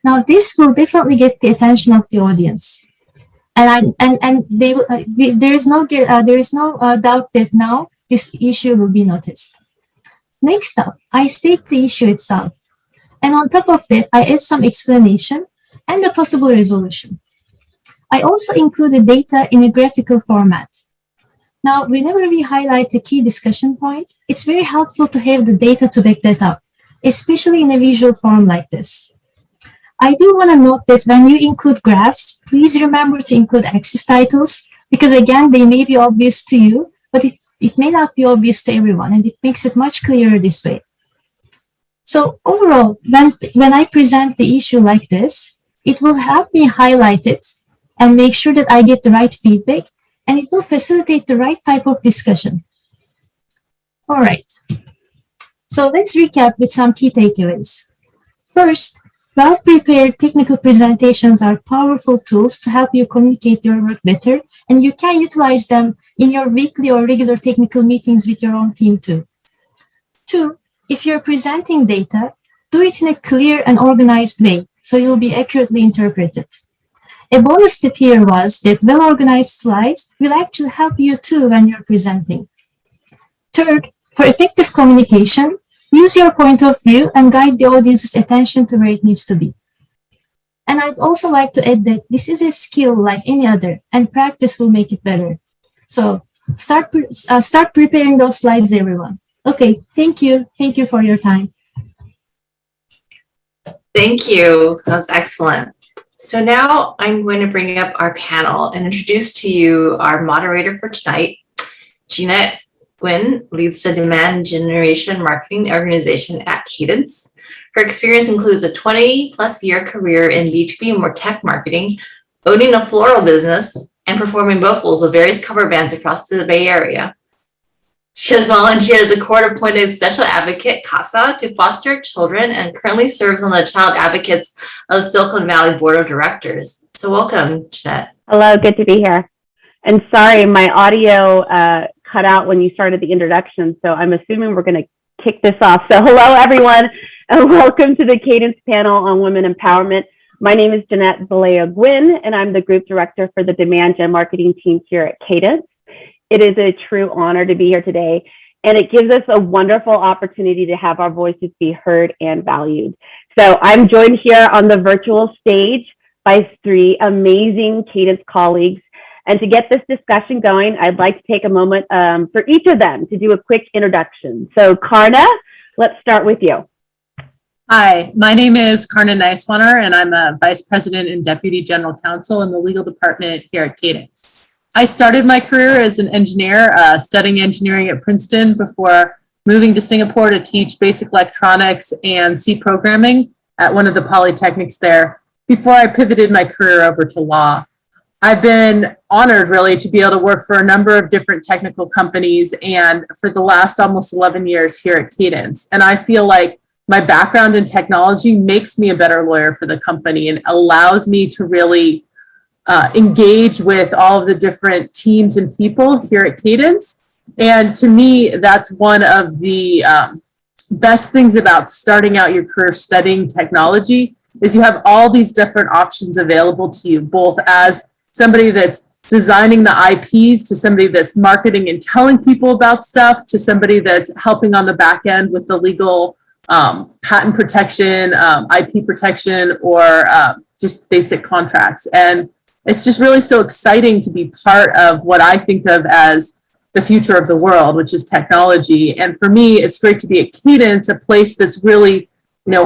Now, this will definitely get the attention of the audience. And they will, there is no doubt that now this issue will be noticed. Next up, I state the issue itself. And on top of that, I add some explanation and a possible resolution. I also include the data in a graphical format. Now, whenever we highlight a key discussion point, it's very helpful to have the data to back that up, especially in a visual form like this. I do want to note that when you include graphs, please remember to include axis titles, because again, they may be obvious to you, but it may not be obvious to everyone, and it makes it much clearer this way. So overall, when I present the issue like this, it will help me highlight it and make sure that I get the right feedback, and it will facilitate the right type of discussion. All right. So let's recap with some key takeaways. First, well-prepared technical presentations are powerful tools to help you communicate your work better, and you can utilize them in your weekly or regular technical meetings with your own team too. Two, if you're presenting data, do it in a clear and organized way so you'll be accurately interpreted. A bonus tip here was that well-organized slides will actually help you too when you're presenting. Third, for effective communication, use your point of view and guide the audience's attention to where it needs to be. And I'd also like to add that this is a skill like any other, and practice will make it better. So start preparing those slides, everyone. Okay, thank you. Thank you for your time. Thank you. That was excellent. So now I'm going to bring up our panel and introduce to you our moderator for tonight. Jeannette Guinn leads the demand generation marketing organization at Cadence. Her experience includes a 20-plus year career in B2B tech marketing, owning a floral business, and performing vocals with various cover bands across the Bay Area. She has volunteered as a court-appointed special advocate, CASA, to foster children and currently serves on the Child Advocates of Silicon Valley Board of Directors. So welcome, Jeannette. Hello, good to be here. And sorry, my audio cut out when you started the introduction, so I'm assuming we're going to kick this off. So hello, everyone, and welcome to the Cadence panel on women empowerment. My name is Jeannette Guinn, and I'm the group director for the demand gen marketing team here at Cadence. It is a true honor to be here today, and it gives us a wonderful opportunity to have our voices be heard and valued. So I'm joined here on the virtual stage by three amazing Cadence colleagues. And to get this discussion going, I'd like to take a moment for each of them to do a quick introduction. So Karna, let's start with you. Hi, my name is Karna Nisewaner, and I'm a Vice President and Deputy General Counsel in the legal department here at Cadence. I started my career as an engineer, studying engineering at Princeton before moving to Singapore to teach basic electronics and C programming at one of the polytechnics there before I pivoted my career over to law. I've been honored really to be able to work for a number of different technical companies and for the last almost 11 years here at Cadence. And I feel like my background in technology makes me a better lawyer for the company and allows me to really engage with all of the different teams and people here at Cadence. And to me, that's one of the best things about starting out your career studying technology is you have all these different options available to you, both as somebody that's designing the IPs to somebody that's marketing and telling people about stuff to somebody that's helping on the back end with the legal patent protection, IP protection, or just basic contracts. And it's just really so exciting to be part of what I think of as the future of the world, which is technology. And for me, it's great to be at Cadence, a place that's really,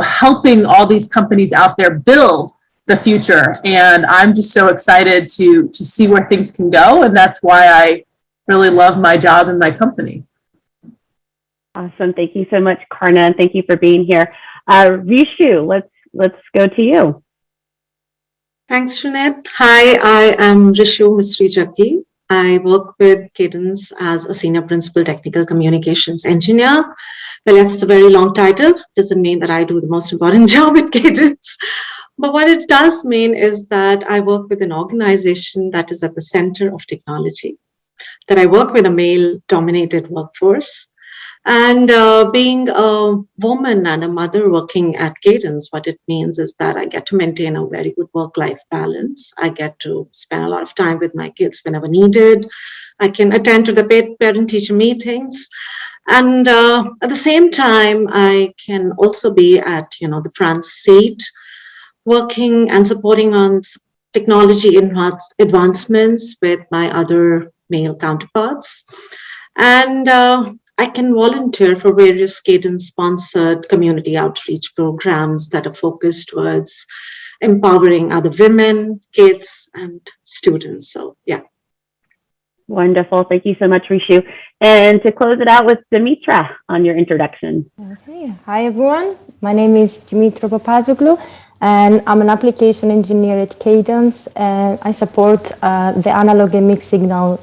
helping all these companies out there build the future. And I'm just so excited to see where things can go. And that's why I really love my job and my company. Awesome. Thank you so much, Karna, and thank you for being here. Rishu, let's go to you. Thanks, Jeannette. Hi, I am Rishu Misri. I work with Cadence as a senior principal technical communications engineer. Well, that's a very long title. Doesn't mean that I do the most important job at Cadence. But what it does mean is that I work with an organization that is at the center of technology, that I work with a male-dominated workforce. And being a woman and a mother working at Cadence, what it means is that I get to maintain a very good work-life balance. I get to spend a lot of time with my kids whenever needed. I can attend to the parent-teacher meetings. And at the same time, I can also be at, the front seat, working and supporting on technology advancements with my other male counterparts. And I can volunteer for various Cadence-sponsored community outreach programs that are focused towards empowering other women, kids, and students. So, yeah. Wonderful. Thank you so much, Rishu. And to close it out with Dimitra on your introduction. Okay. Hi, everyone. My name is Dimitra Papazoglou, and I'm an application engineer at Cadence, and I support the analog and mixed signal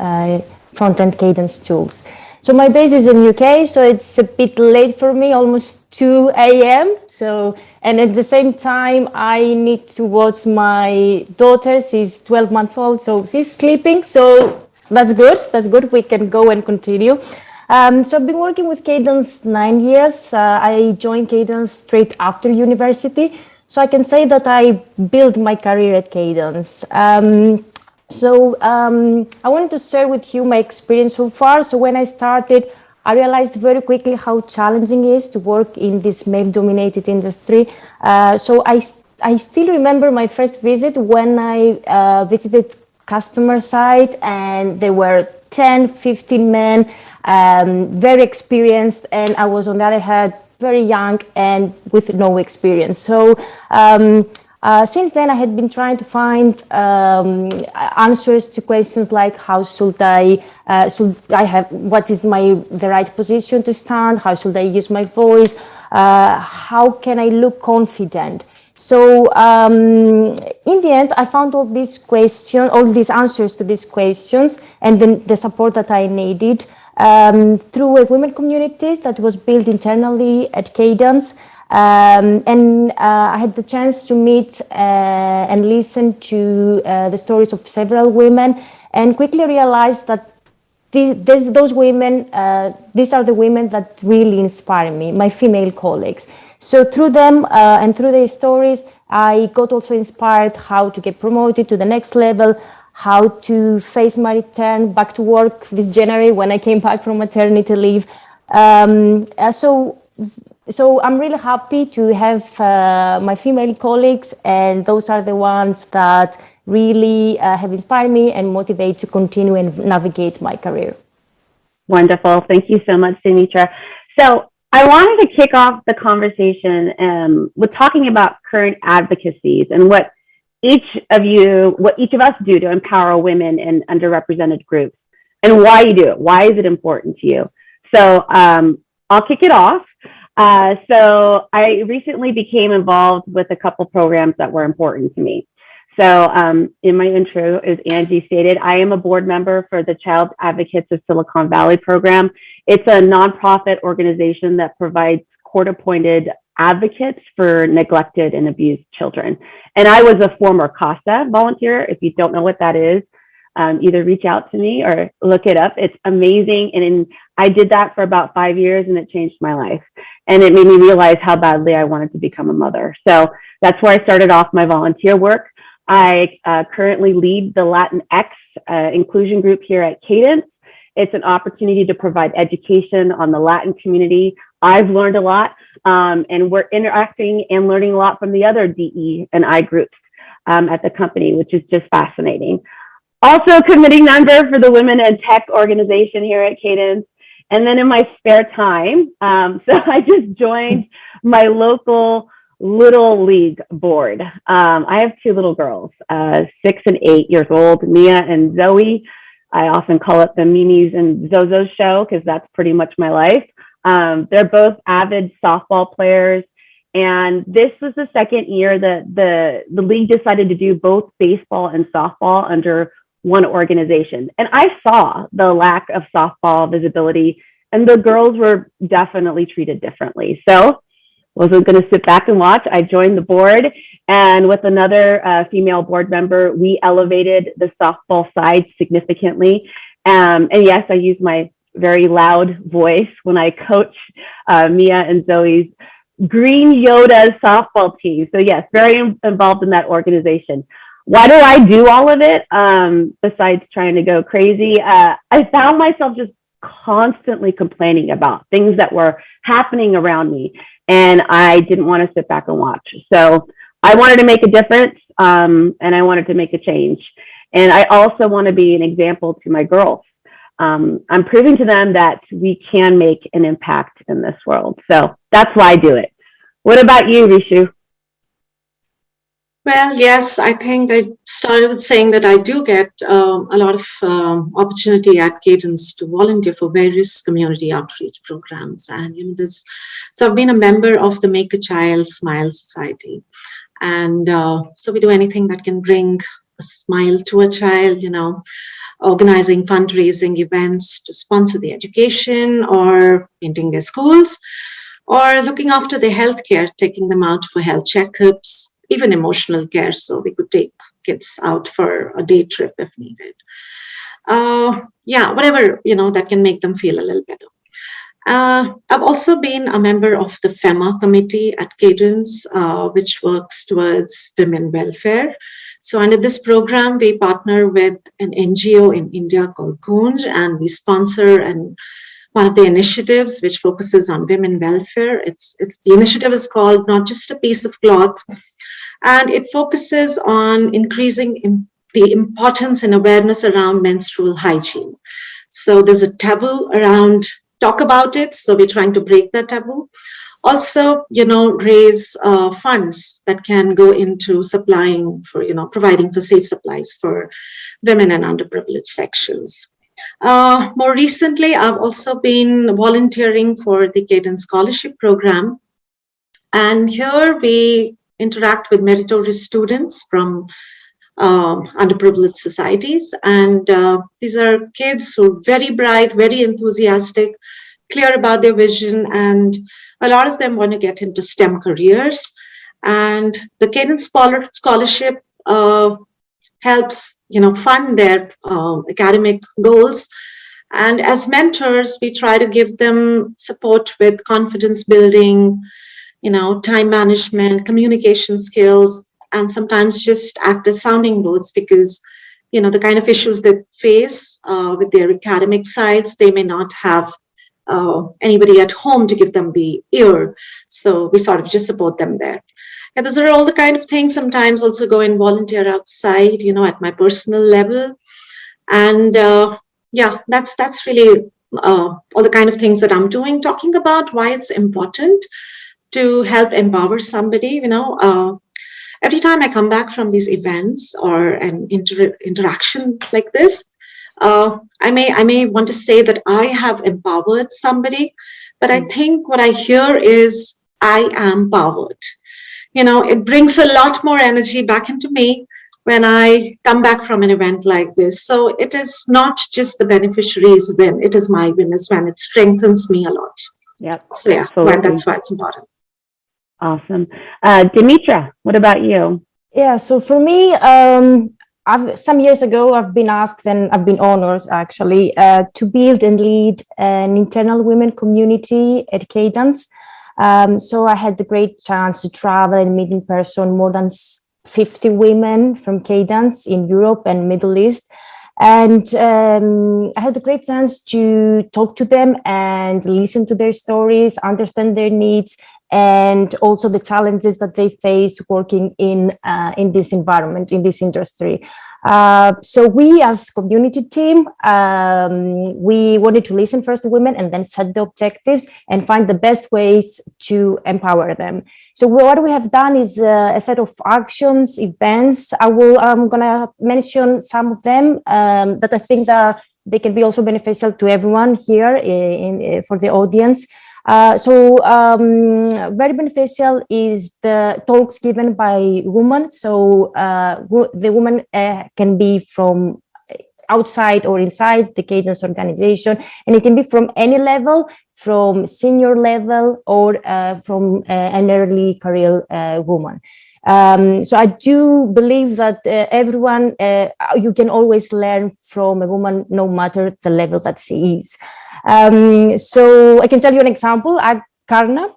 front-end Cadence tools. So my base is in UK, so it's a bit late for me, almost 2 a.m. So, and at the same time, I need to watch my daughter. She's 12 months old, so she's sleeping. So that's good. That's good. We can go and continue. So I've been working with Cadence 9 years. I joined Cadence straight after university. So I can say that I built my career at Cadence. So I wanted to share with you my experience so far. So when I started, I realized very quickly how challenging it is to work in this male-dominated industry. So I still remember my first visit when I visited customer side, and there were 10, 15 men, very experienced, and I was on the other hand very young and with no experience. So since then, I had been trying to find answers to questions like how should I have, what is the right position to stand? How should I use my voice? How can I look confident? So in the end, I found all these answers to these questions, and then the support that I needed through a women community that was built internally at Cadence. And I had the chance to meet and listen to the stories of several women, and quickly realized that those women, these are the women that really inspire me, my female colleagues. So through them and through their stories, I got also inspired how to get promoted to the next level, how to face my return back to work this January when I came back from maternity leave. So I'm really happy to have my female colleagues, and those are the ones that really have inspired me and motivate to continue and navigate my career. Wonderful. Thank you so much, Dimitra. So I wanted to kick off the conversation with talking about current advocacies and what each of us do to empower women in underrepresented groups, and why you do it. Why is it important to you? So I'll kick it off. So I recently became involved with a couple programs that were important to me. So in my intro, as Angie stated, I am a board member for the Child Advocates of Silicon Valley program. It's a nonprofit organization that provides court-appointed advocates for neglected and abused children. And I was a former CASA volunteer. If you don't know what that is, either reach out to me or look it up. It's amazing. And I did that for about 5 years and it changed my life. And it made me realize how badly I wanted to become a mother. So that's where I started off my volunteer work. I currently lead the Latinx inclusion group here at Cadence. It's an opportunity to provide education on the Latin community. I've learned a lot, and we're interacting and learning a lot from the other DE and I groups at the company, which is just fascinating. Also committing member for the Women in Tech organization here at Cadence. And then in my spare time, so I just joined my local Little League board. I have 2 little girls, 6 and 8 years old, Mia and Zoe. I often call it the Mimi's and Zozo's show because that's pretty much my life. They're both avid softball players. And this was the second year that the league decided to do both baseball and softball under one organization. And I saw the lack of softball visibility, and the girls were definitely treated differently. So wasn't going to sit back and watch. I joined the board, and with another female board member, we elevated the softball side significantly. And yes, I use my very loud voice when I coach Mia and Zoe's Green Yoda softball team. So yes, very involved in that organization. Why do I do all of it? Besides trying to go crazy, I found myself just constantly complaining about things that were happening around me. And I didn't want to sit back and watch. So I wanted to make a difference, and I wanted to make a change. And I also want to be an example to my girls. I'm proving to them that we can make an impact in this world. So that's why I do it. What about you, Rishu? Well, yes, I think I started with saying that I do get a lot of opportunity at Cadence to volunteer for various community outreach programs. And, so I've been a member of the Make a Child Smile Society. And so we do anything that can bring a smile to a child, organizing fundraising events to sponsor the education or painting their schools, or looking after their healthcare, taking them out for health checkups, even emotional care, so we could take kids out for a day trip if needed. Whatever, that can make them feel a little better. I've also been a member of the FEMA committee at Cadence, which works towards women welfare. So under this program, we partner with an NGO in India called Guinn, and we sponsor one of the initiatives which focuses on women welfare. The initiative is called Not Just a Piece of Cloth, and it focuses on increasing the importance and awareness around menstrual hygiene. So there's a taboo around talk about it, so we're trying to break that taboo. Also, raise funds that can go into supplying for, providing for safe supplies for women and underprivileged sections. More recently, I've also been volunteering for the Cadence Scholarship Program. And here we interact with meritorious students from underprivileged societies. And these are kids who are very bright, very enthusiastic, clear about their vision, and a lot of them want to get into STEM careers. And the Cadence Scholarship helps, fund their academic goals. And as mentors, we try to give them support with confidence building, time management, communication skills, and sometimes just act as sounding boards because, the kind of issues they face with their academic sides, they may not have anybody at home to give them the ear. So we sort of just support them there. And those are all the kind of things. Sometimes also go and volunteer outside, at my personal level. And that's really all the kind of things that I'm doing, talking about why it's important to help empower somebody. Every time I come back from these events or an interaction like this, I may want to say that I have empowered somebody, but I think what I hear is I am powered. It brings a lot more energy back into me when I come back from an event like this. So it is not just the beneficiaries' win, it is my win as well. It strengthens me a lot. Yep. So yeah, that's why it's important. Awesome. Dimitra, what about you? Yeah, so for me, some years ago, I've been asked and I've been honored actually to build and lead an internal women community at Cadence. So I had the great chance to travel and meet in person more than 50 women from Cadence in Europe and Middle East. And I had the great chance to talk to them and listen to their stories, understand their needs, and also the challenges that they face working in this environment, in this industry. So we as community team, we wanted to listen first to women and then set the objectives and find the best ways to empower them. So what we have done is a set of actions, events. I'm gonna mention some of them that I think that they can be also beneficial to everyone here for the audience. Very beneficial is the talks given by women. So the women can be from outside or inside the Cadence organization, and it can be from any level, from senior level or from an early career woman. So I do believe that everyone, you can always learn from a woman, no matter the level that she is. So I can tell you an example. Karna,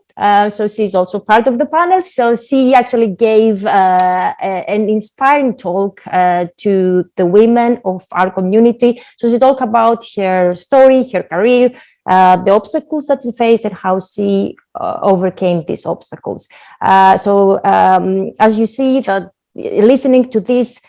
so she's also part of the panel. So she actually gave an inspiring talk to the women of our community. So she talked about her story, her career, the obstacles that she faced and how she overcame these obstacles. As you see, that listening to these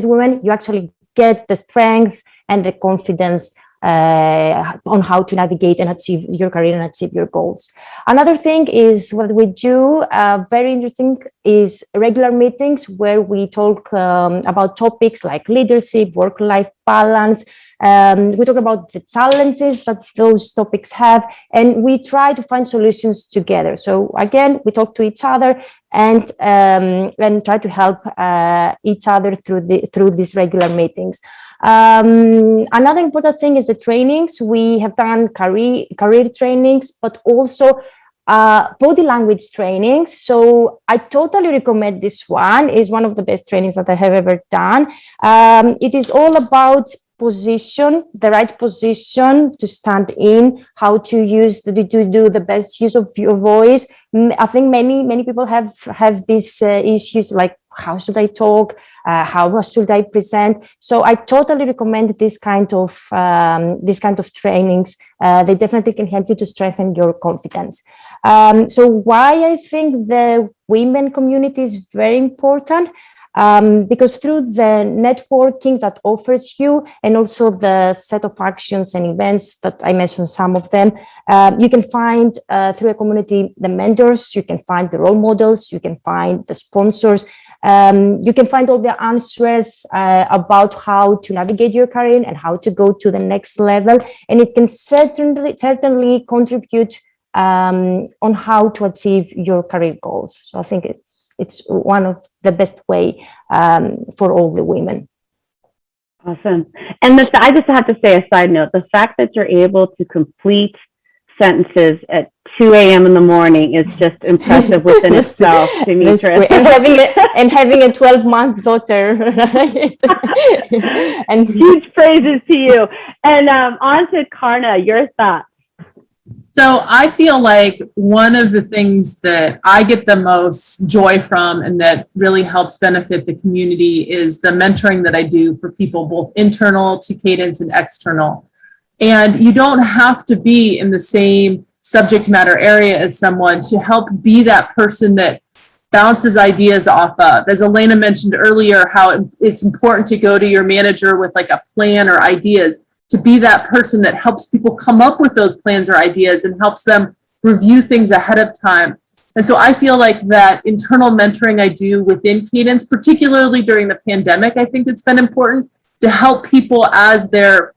women, you actually get the strength and the confidence on how to navigate and achieve your career and achieve your goals. Another thing is what we do, very interesting, is regular meetings where we talk about topics like leadership, work-life balance. We talk about the challenges that those topics have, and we try to find solutions together. So again, we talk to each other and try to help each other through these regular meetings. Another important thing is the trainings. We have done career trainings, but also body language trainings. So I totally recommend this one. It's one of the best trainings that I have ever done. It is all about position, the right position to stand in, how to do the best use of your voice. I think many people have these issues like, how should I talk? How should I present? So I totally recommend this kind of trainings. They definitely can help you to strengthen your confidence. So why I think the women community is very important, because through the networking that offers you and also the set of actions and events that I mentioned, some of them, you can find through a community the mentors, you can find the role models, you can find the sponsors. You can find all the answers about how to navigate your career and how to go to the next level. And it can certainly contribute on how to achieve your career goals. So I think it's one of the best way for all the women. Awesome. And I just have to say a side note, the fact that you're able to complete sentences at 2 a.m. in the morning is just impressive within itself, Dimitra. And having a 12-month daughter, right? And huge praises to you. And on to Karna, your thoughts. So I feel like one of the things that I get the most joy from and that really helps benefit the community is the mentoring that I do for people, both internal to Cadence and external. And you don't have to be in the same subject matter area as someone to help be that person that bounces ideas off of. As Elena mentioned earlier, how it's important to go to your manager with like a plan or ideas, to be that person that helps people come up with those plans or ideas and helps them review things ahead of time. And so I feel like that internal mentoring I do within Cadence, particularly during the pandemic, I think it's been important to help people as they're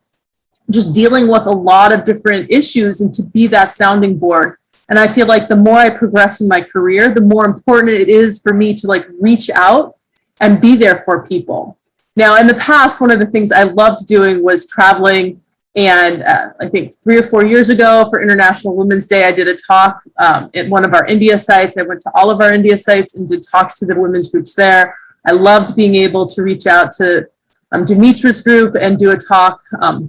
just dealing with a lot of different issues and to be that sounding board. And I feel like the more I progress in my career, the more important it is for me to like reach out and be there for people. Now, in the past, one of the things I loved doing was traveling. And I think 3 or 4 years ago for International Women's Day, I did a talk at one of our India sites. I went to all of our India sites and did talks to the women's groups there. I loved being able to reach out to Dimitra's group and do a talk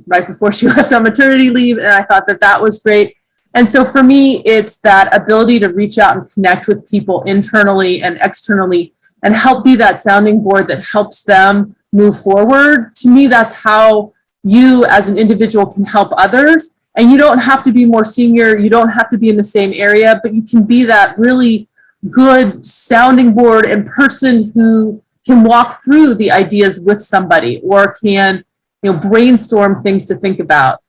right before she left on maternity leave. And I thought that that was great. And so for me, it's that ability to reach out and connect with people internally and externally and help be that sounding board that helps them move forward. To me, that's how you as an individual can help others. And you don't have to be more senior, you don't have to be in the same area, but you can be that really good sounding board and person who can walk through the ideas with somebody or can, brainstorm things to think about.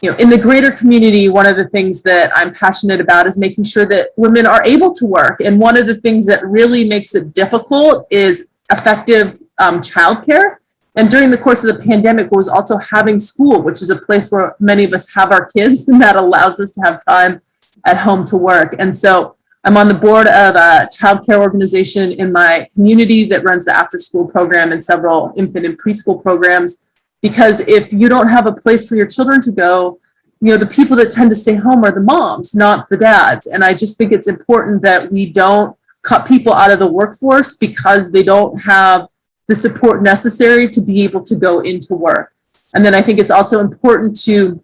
In the greater community, one of the things that I'm passionate about is making sure that women are able to work. And one of the things that really makes it difficult is effective childcare. And during the course of the pandemic was also having school, which is a place where many of us have our kids, and that allows us to have time at home to work. And so I'm on the board of a childcare organization in my community that runs the after school program and several infant and preschool programs. Because if you don't have a place for your children to go, the people that tend to stay home are the moms, not the dads. And I just think it's important that we don't cut people out of the workforce because they don't have the support necessary to be able to go into work. And then I think it's also important to,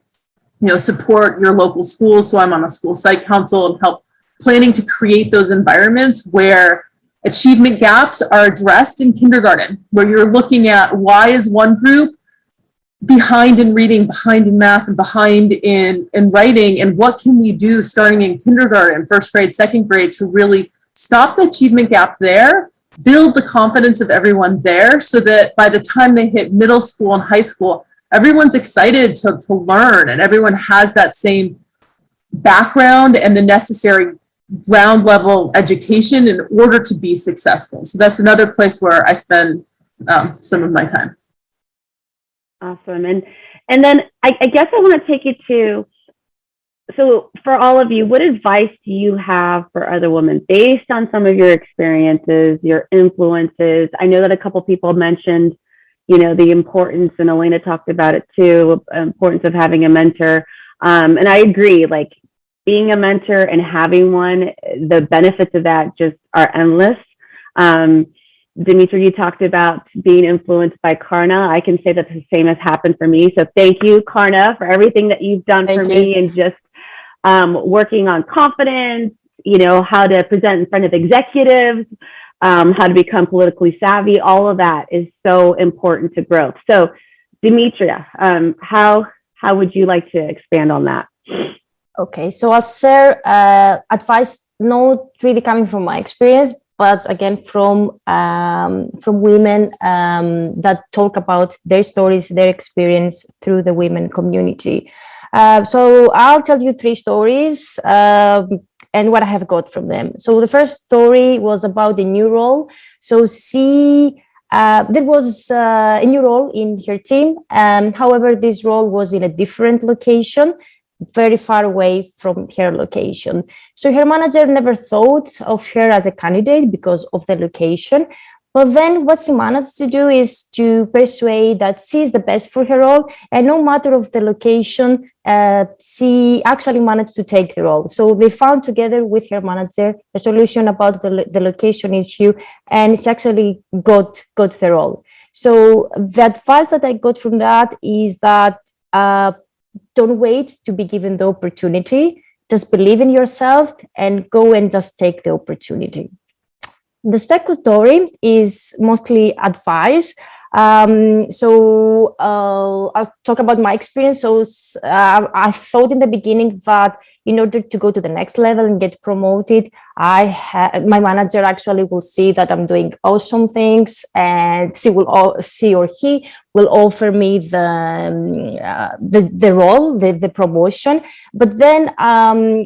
support your local schools. So I'm on a school site council and help planning to create those environments where achievement gaps are addressed in kindergarten, where you're looking at why is one group behind in reading, behind in math, and behind in writing, and what can we do starting in kindergarten, first grade, second grade to really stop the achievement gap there, build the confidence of everyone there so that by the time they hit middle school and high school, everyone's excited to learn and everyone has that same background and the necessary ground level education in order to be successful. So that's another place where I spend some of my time. Awesome. And then I guess I want to take you to, so for all of you, what advice do you have for other women based on some of your experiences, your influences? I know that a couple people mentioned, the importance, and Elena talked about it too, importance of having a mentor. And I agree, like being a mentor and having one, the benefits of that just are endless. Dimitra, you talked about being influenced by Karna. I can say that the same has happened for me. So thank you, Karna, for everything that you've done for me and just working on confidence, how to present in front of executives, how to become politically savvy. All of that is so important to growth. So Dimitra, how would you like to expand on that? Okay, so I'll share advice not really coming from my experience, but again from women that talk about their stories, their experience through the women community. So I'll tell you 3 stories and what I have got from them. So the first story was about the new role. So there was a new role in her team. However, this role was in a different location, very far away from her location. So her manager never thought of her as a candidate because of the location. But then what she managed to do is to persuade that she is the best for her role, and no matter of the location, she actually managed to take the role. So they found together with her manager a solution about the location issue, and she actually got the role. So the advice that I got from that is that don't wait to be given the opportunity. Just believe in yourself and go and just take the opportunity. The second story is mostly advice. So I'll talk about my experience. So I thought in the beginning that in order to go to the next level and get promoted, my manager actually will see that I'm doing awesome things, and she or he will offer me the role, the promotion. But then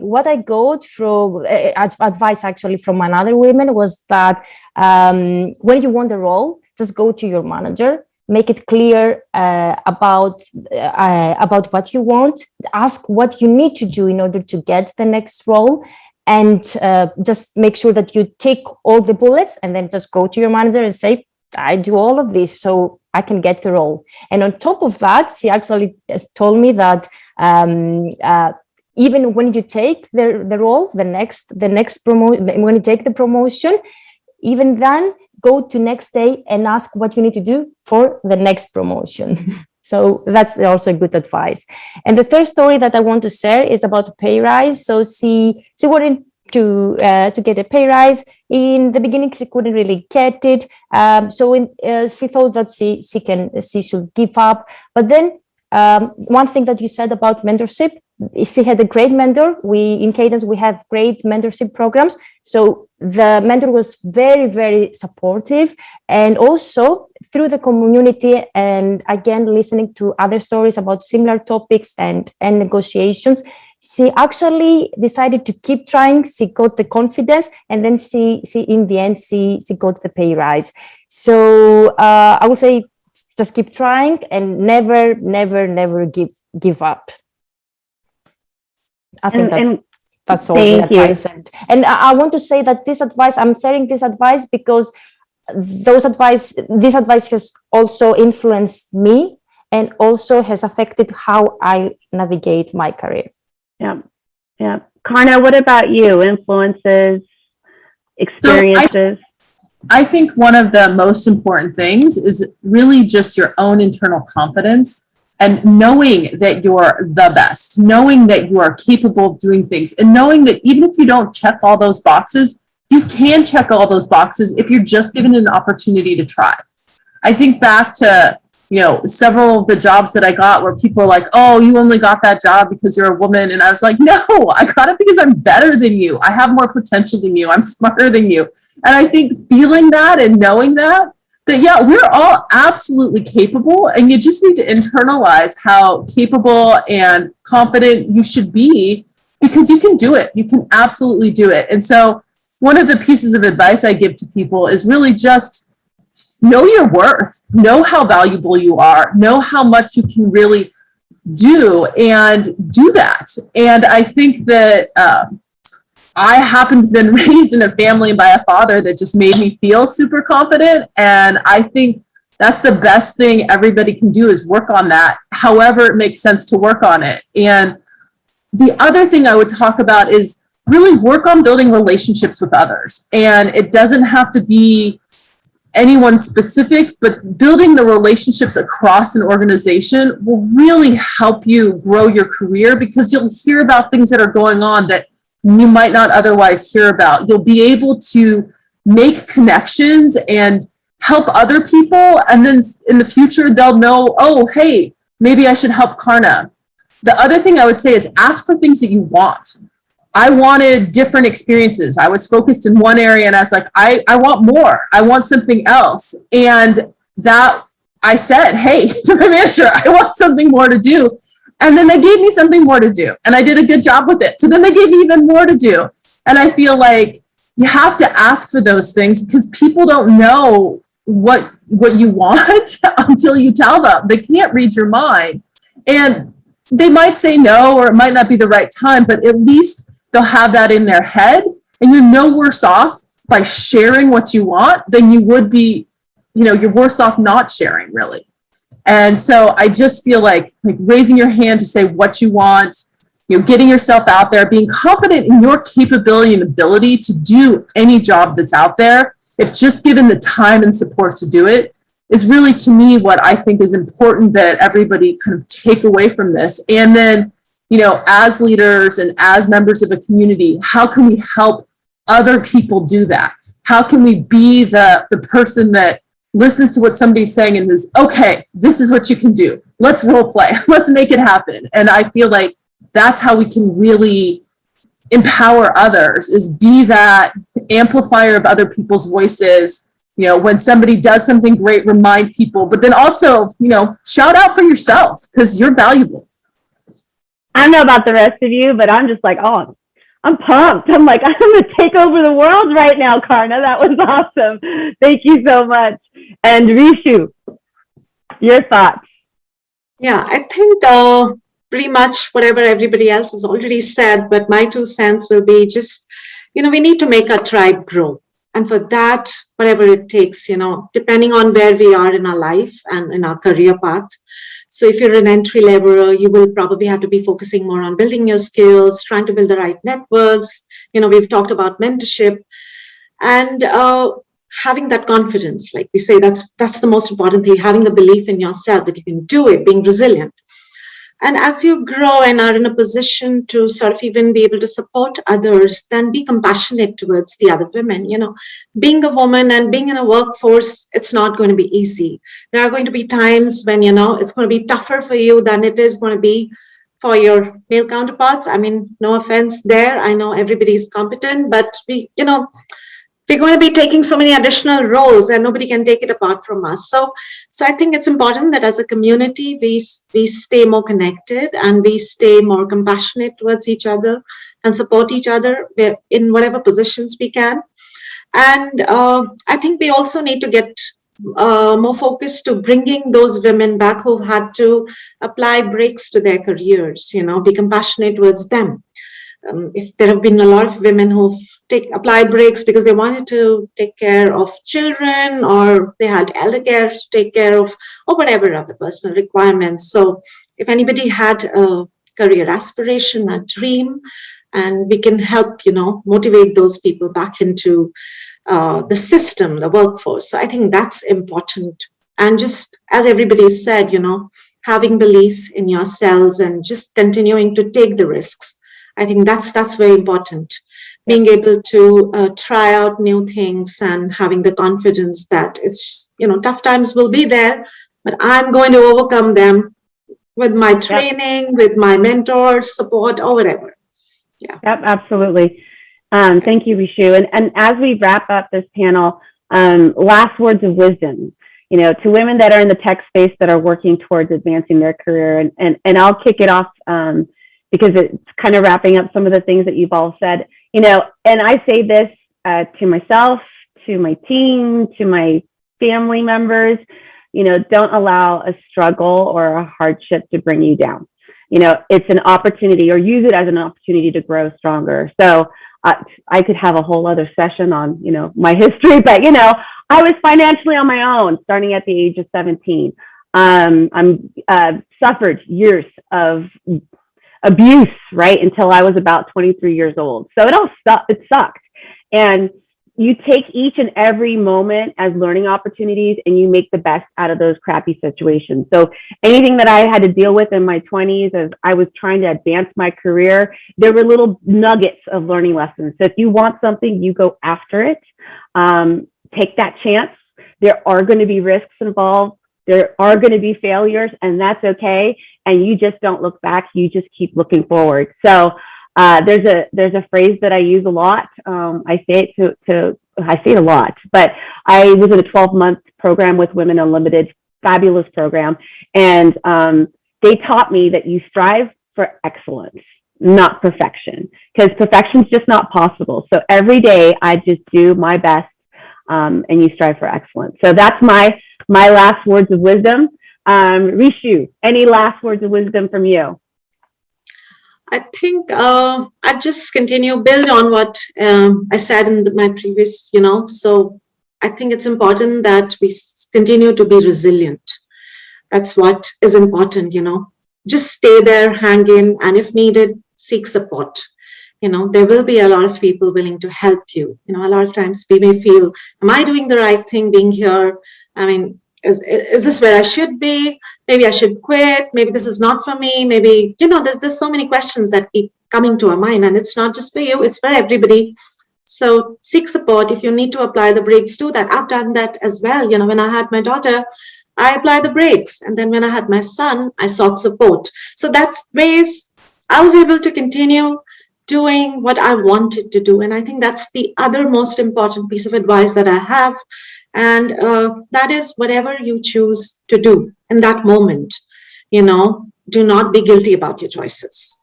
what I got from advice actually from another women was that when you want the role, just go to your manager, make it clear about what you want, ask what you need to do in order to get the next role, and just make sure that you tick all the bullets, and then just go to your manager and say, I do all of this so I can get the role. And on top of that, she actually told me that even when you take the role, the next promotion, when you take the promotion, even then go to next day and ask what you need to do for the next promotion. So that's also a good advice. And the third story that I want to share is about a pay rise. So she wanted to get a pay rise. In the beginning, she couldn't really get it. She thought that she should give up. But then one thing that you said about mentorship, she had a great mentor. In Cadence, we have great mentorship programs. So the mentor was very, very supportive. And also through the community, and again, listening to other stories about similar topics and negotiations, she actually decided to keep trying. She got the confidence, and then she in the end, she got the pay rise. So I would say just keep trying and never give up. I think that's all the advice. And I want to say that this advice, I'm sharing this advice because this advice has also influenced me and also has affected how I navigate my career. Yeah. Karna, what about you? Influences, experiences? So I think one of the most important things is really just your own internal confidence and knowing that you're the best, knowing that you are capable of doing things, and knowing that even if you don't check all those boxes, you can check all those boxes if you're just given an opportunity to try. I think back to several of the jobs that I got where people are like, oh, you only got that job because you're a woman. And I was like, no, I got it because I'm better than you. I have more potential than you. I'm smarter than you. And I think feeling that and knowing that yeah, we're all absolutely capable, and you just need to internalize how capable and confident you should be, because you can do it. You can absolutely do it. And so one of the pieces of advice I give to people is really just know your worth, know how valuable you are, know how much you can really do, and do that. And I think that I happen to have been raised in a family by a father that just made me feel super confident. And I think that's the best thing everybody can do, is work on that, however it makes sense to work on it. And the other thing I would talk about is really work on building relationships with others. And it doesn't have to be anyone specific, but building the relationships across an organization will really help you grow your career, because you'll hear about things that are going on that you might not otherwise hear about. You'll be able to make connections and help other people. And then in the future, they'll know, oh, hey, maybe I should help Karna. The other thing I would say is ask for things that you want. I wanted different experiences. I was focused in one area, and I was like, I want more. I want something else. And that I said, hey, to my manager, I want something more to do. And then they gave me something more to do, and I did a good job with it. So then they gave me even more to do. And I feel like you have to ask for those things, because people don't know what you want until you tell them. They can't read your mind. And they might say no, or it might not be the right time, but at least they'll have that in their head, and you're no worse off by sharing what you want than you would be, you're worse off not sharing, really. And so I just feel like raising your hand to say what you want, getting yourself out there, being confident in your capability and ability to do any job that's out there, if just given the time and support to do it, is really, to me, what I think is important that everybody kind of take away from this. And then, as leaders and as members of a community, how can we help other people do that? How can we be the person that listens to what somebody's saying and says, okay, this is what you can do. Let's role play. Let's make it happen. And I feel like that's how we can really empower others, is be that amplifier of other people's voices. When somebody does something great, remind people, but then also, shout out for yourself, because you're valuable. I don't know about the rest of you, but I'm just like, oh, I'm pumped. I'm like, I'm going to take over the world right now, Karna. That was awesome. Thank you so much. And Rishu, your thoughts? Yeah, I think pretty much whatever everybody else has already said, but my 2 cents will be just, we need to make our tribe grow. And for that, whatever it takes, depending on where we are in our life and in our career path. So if you're an entry leveler, you will probably have to be focusing more on building your skills, trying to build the right networks. We've talked about mentorship and having that confidence. Like we say, that's the most important thing, having a belief in yourself that you can do it, being resilient. And as you grow and are in a position to sort of even be able to support others, then be compassionate towards the other women. Being a woman and being in a workforce, it's not going to be easy. There are going to be times when, it's going to be tougher for you than it is going to be for your male counterparts. I mean, no offense there. I know everybody is competent, but we're going to be taking so many additional roles and nobody can take it apart from us. So I think it's important that as a community, we stay more connected and we stay more compassionate towards each other and support each other in whatever positions we can. And I think we also need to get more focused to bringing those women back who had to apply brakes to their careers, be compassionate towards them. If there have been a lot of women who've applied breaks because they wanted to take care of children or they had elder care to take care of or whatever other personal requirements. So if anybody had a career aspiration, a dream, and we can help, motivate those people back into the system, the workforce. So I think that's important. And just as everybody said, having belief in yourselves and just continuing to take the risks. I think that's very important. Being able to try out new things and having the confidence that it's, tough times will be there, but I'm going to overcome them with my training, with my mentors, support, or whatever. Yeah. Yep, absolutely. Thank you, Rishu. And as we wrap up this panel, last words of wisdom, to women that are in the tech space that are working towards advancing their career. And I'll kick it off because it's kind of wrapping up some of the things that you've all said, and I say this to myself, to my team, to my family members, don't allow a struggle or a hardship to bring you down. It's an opportunity, or use it as an opportunity to grow stronger. So I could have a whole other session on, my history, but, I was financially on my own starting at the age of 17. Suffered years of abuse, right, until I was about 23 years old. So it sucked. And you take each and every moment as learning opportunities and you make the best out of those crappy situations. So anything that I had to deal with in my 20s as I was trying to advance my career, there were little nuggets of learning lessons. So if you want something, you go after it. Take that chance. There are going to be risks involved. There are going to be failures, and that's okay. And you just don't look back. You just keep looking forward. So there's a phrase that I use a lot. I say it a lot, but I was in a 12-month program with Women Unlimited, fabulous program. And they taught me that you strive for excellence, not perfection, because perfection's just not possible. So every day I just do my best, and you strive for excellence. So that's my last words of wisdom. Rishu, any last words of wisdom from you? I think I just build on what I said in my previous, so I think it's important that we continue to be resilient. That's what is important, just stay there, hang in, and if needed, seek support. There will be a lot of people willing to help you. A lot of times we may feel, am I doing the right thing being here? I mean, is this where I should be? Maybe I should quit. Maybe this is not for me. Maybe, there's so many questions that keep coming to our mind, and it's not just for you, it's for everybody. So seek support. If you need to apply the brakes, do that. I've done that as well. When I had my daughter, I applied the brakes. And then when I had my son, I sought support. So that's ways I was able to continue doing what I wanted to do. And I think that's the other most important piece of advice that I have. And that is whatever you choose to do in that moment, do not be guilty about your choices.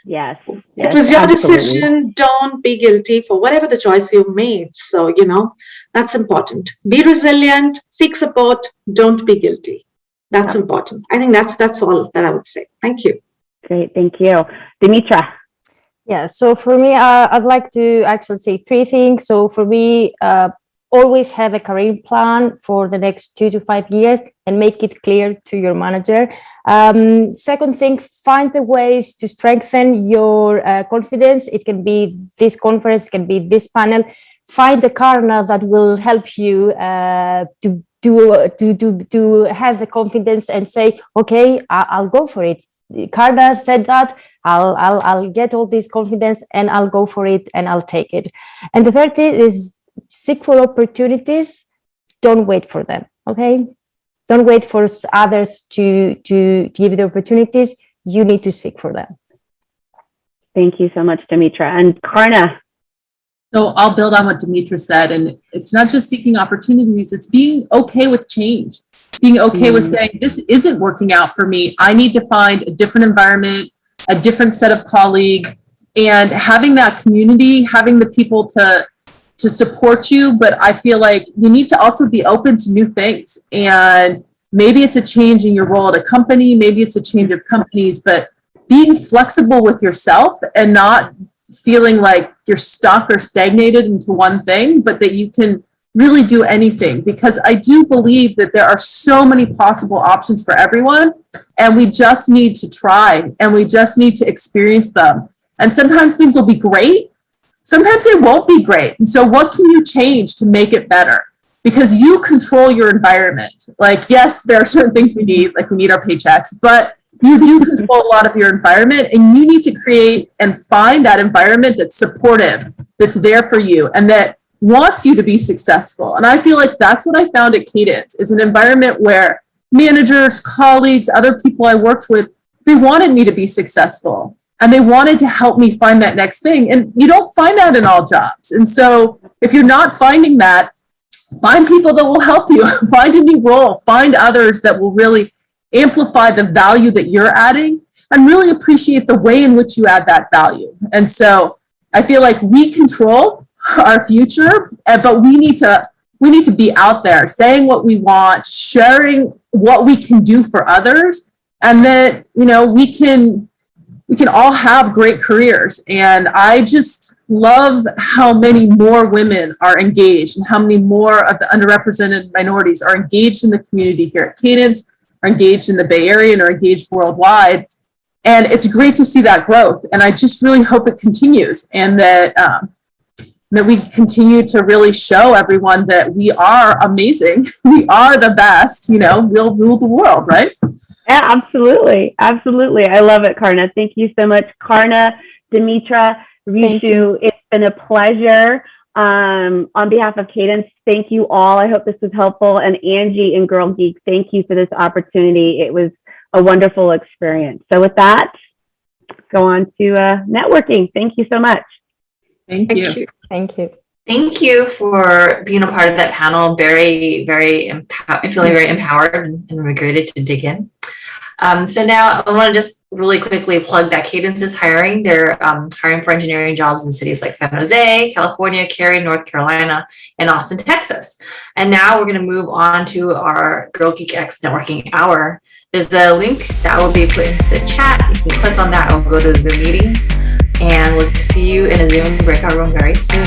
Yes. It was your decision. Don't be guilty for whatever the choice you made. So, that's important. Be resilient, seek support, don't be guilty. That's important. I think that's all that I would say. Thank you. Great. Thank you. Dimitra. Yeah, so for me, I'd like to actually say three things. So for me, always have a career plan for the next 2 to 5 years and make it clear to your manager. Second thing, find the ways to strengthen your confidence. It can be this conference, it can be this panel. Find the Karna that will help you to have the confidence and say, okay, I'll go for it. Karna said that I'll get all this confidence and I'll go for it and I'll take it. And the third thing is seek for opportunities. Don't wait for them. Okay. Don't wait for others to give you the opportunities. You need to seek for them. Thank you so much, Dimitra. And Karna. So I'll build on what Dimitra said, and it's not just seeking opportunities, it's being okay with change. Being okay with saying, this isn't working out for me. I need to find a different environment, a different set of colleagues, and having that community, having the people to support you. But I feel like you need to also be open to new things. And maybe it's a change in your role at a company, maybe it's a change of companies, but being flexible with yourself and not feeling like you're stuck or stagnated into one thing, but that you can really do anything, because I do believe that there are so many possible options for everyone, and we just need to try and we just need to experience them. And sometimes things will be great, sometimes they won't be great. And so what can you change to make it better? Because you control your environment. Like, yes, there are certain things we need, like we need our paychecks, but you do control a lot of your environment, and you need to create and find that environment that's supportive, that's there for you, and that wants you to be successful. And I feel like that's what I found at Cadence, is an environment where managers, colleagues, other people I worked with, they wanted me to be successful and they wanted to help me find that next thing. And you don't find that in all jobs. And so if you're not finding that, find people that will help you, find a new role, find others that will really amplify the value that you're adding, and really appreciate the way in which you add that value. And so I feel like we control our future, but we need to be out there saying what we want, sharing what we can do for others, and that, you know, we can all have great careers. And I just love how many more women are engaged and how many more of the underrepresented minorities are engaged in the community here at Cadence, are engaged in the Bay Area, and are engaged worldwide. And it's great to see that growth. And I just really hope it continues, and that we continue to really show everyone that we are amazing. We are the best, you know, we'll rule the world, right? Yeah, absolutely. Absolutely. I love it, Karna. Thank you so much, Karna, Dimitra, Rishu. It's been a pleasure. On behalf of Cadence, thank you all. I hope this was helpful. And Angie and Girl Geek, thank you for this opportunity. It was a wonderful experience. So with that, go on to networking. Thank you so much. Thank you. Thank you. Thank you for being a part of that panel. Very, feeling very empowered and invigorated to dig in. So now I want to just really quickly plug that Cadence is hiring. They're hiring for engineering jobs in cities like San Jose, California, Cary, North Carolina, and Austin, Texas. And now we're going to move on to our Girl Geek X networking hour. There's a link that will be put in the chat. You can click on that and go to the Zoom meeting. And we'll see you in a Zoom breakout room very soon.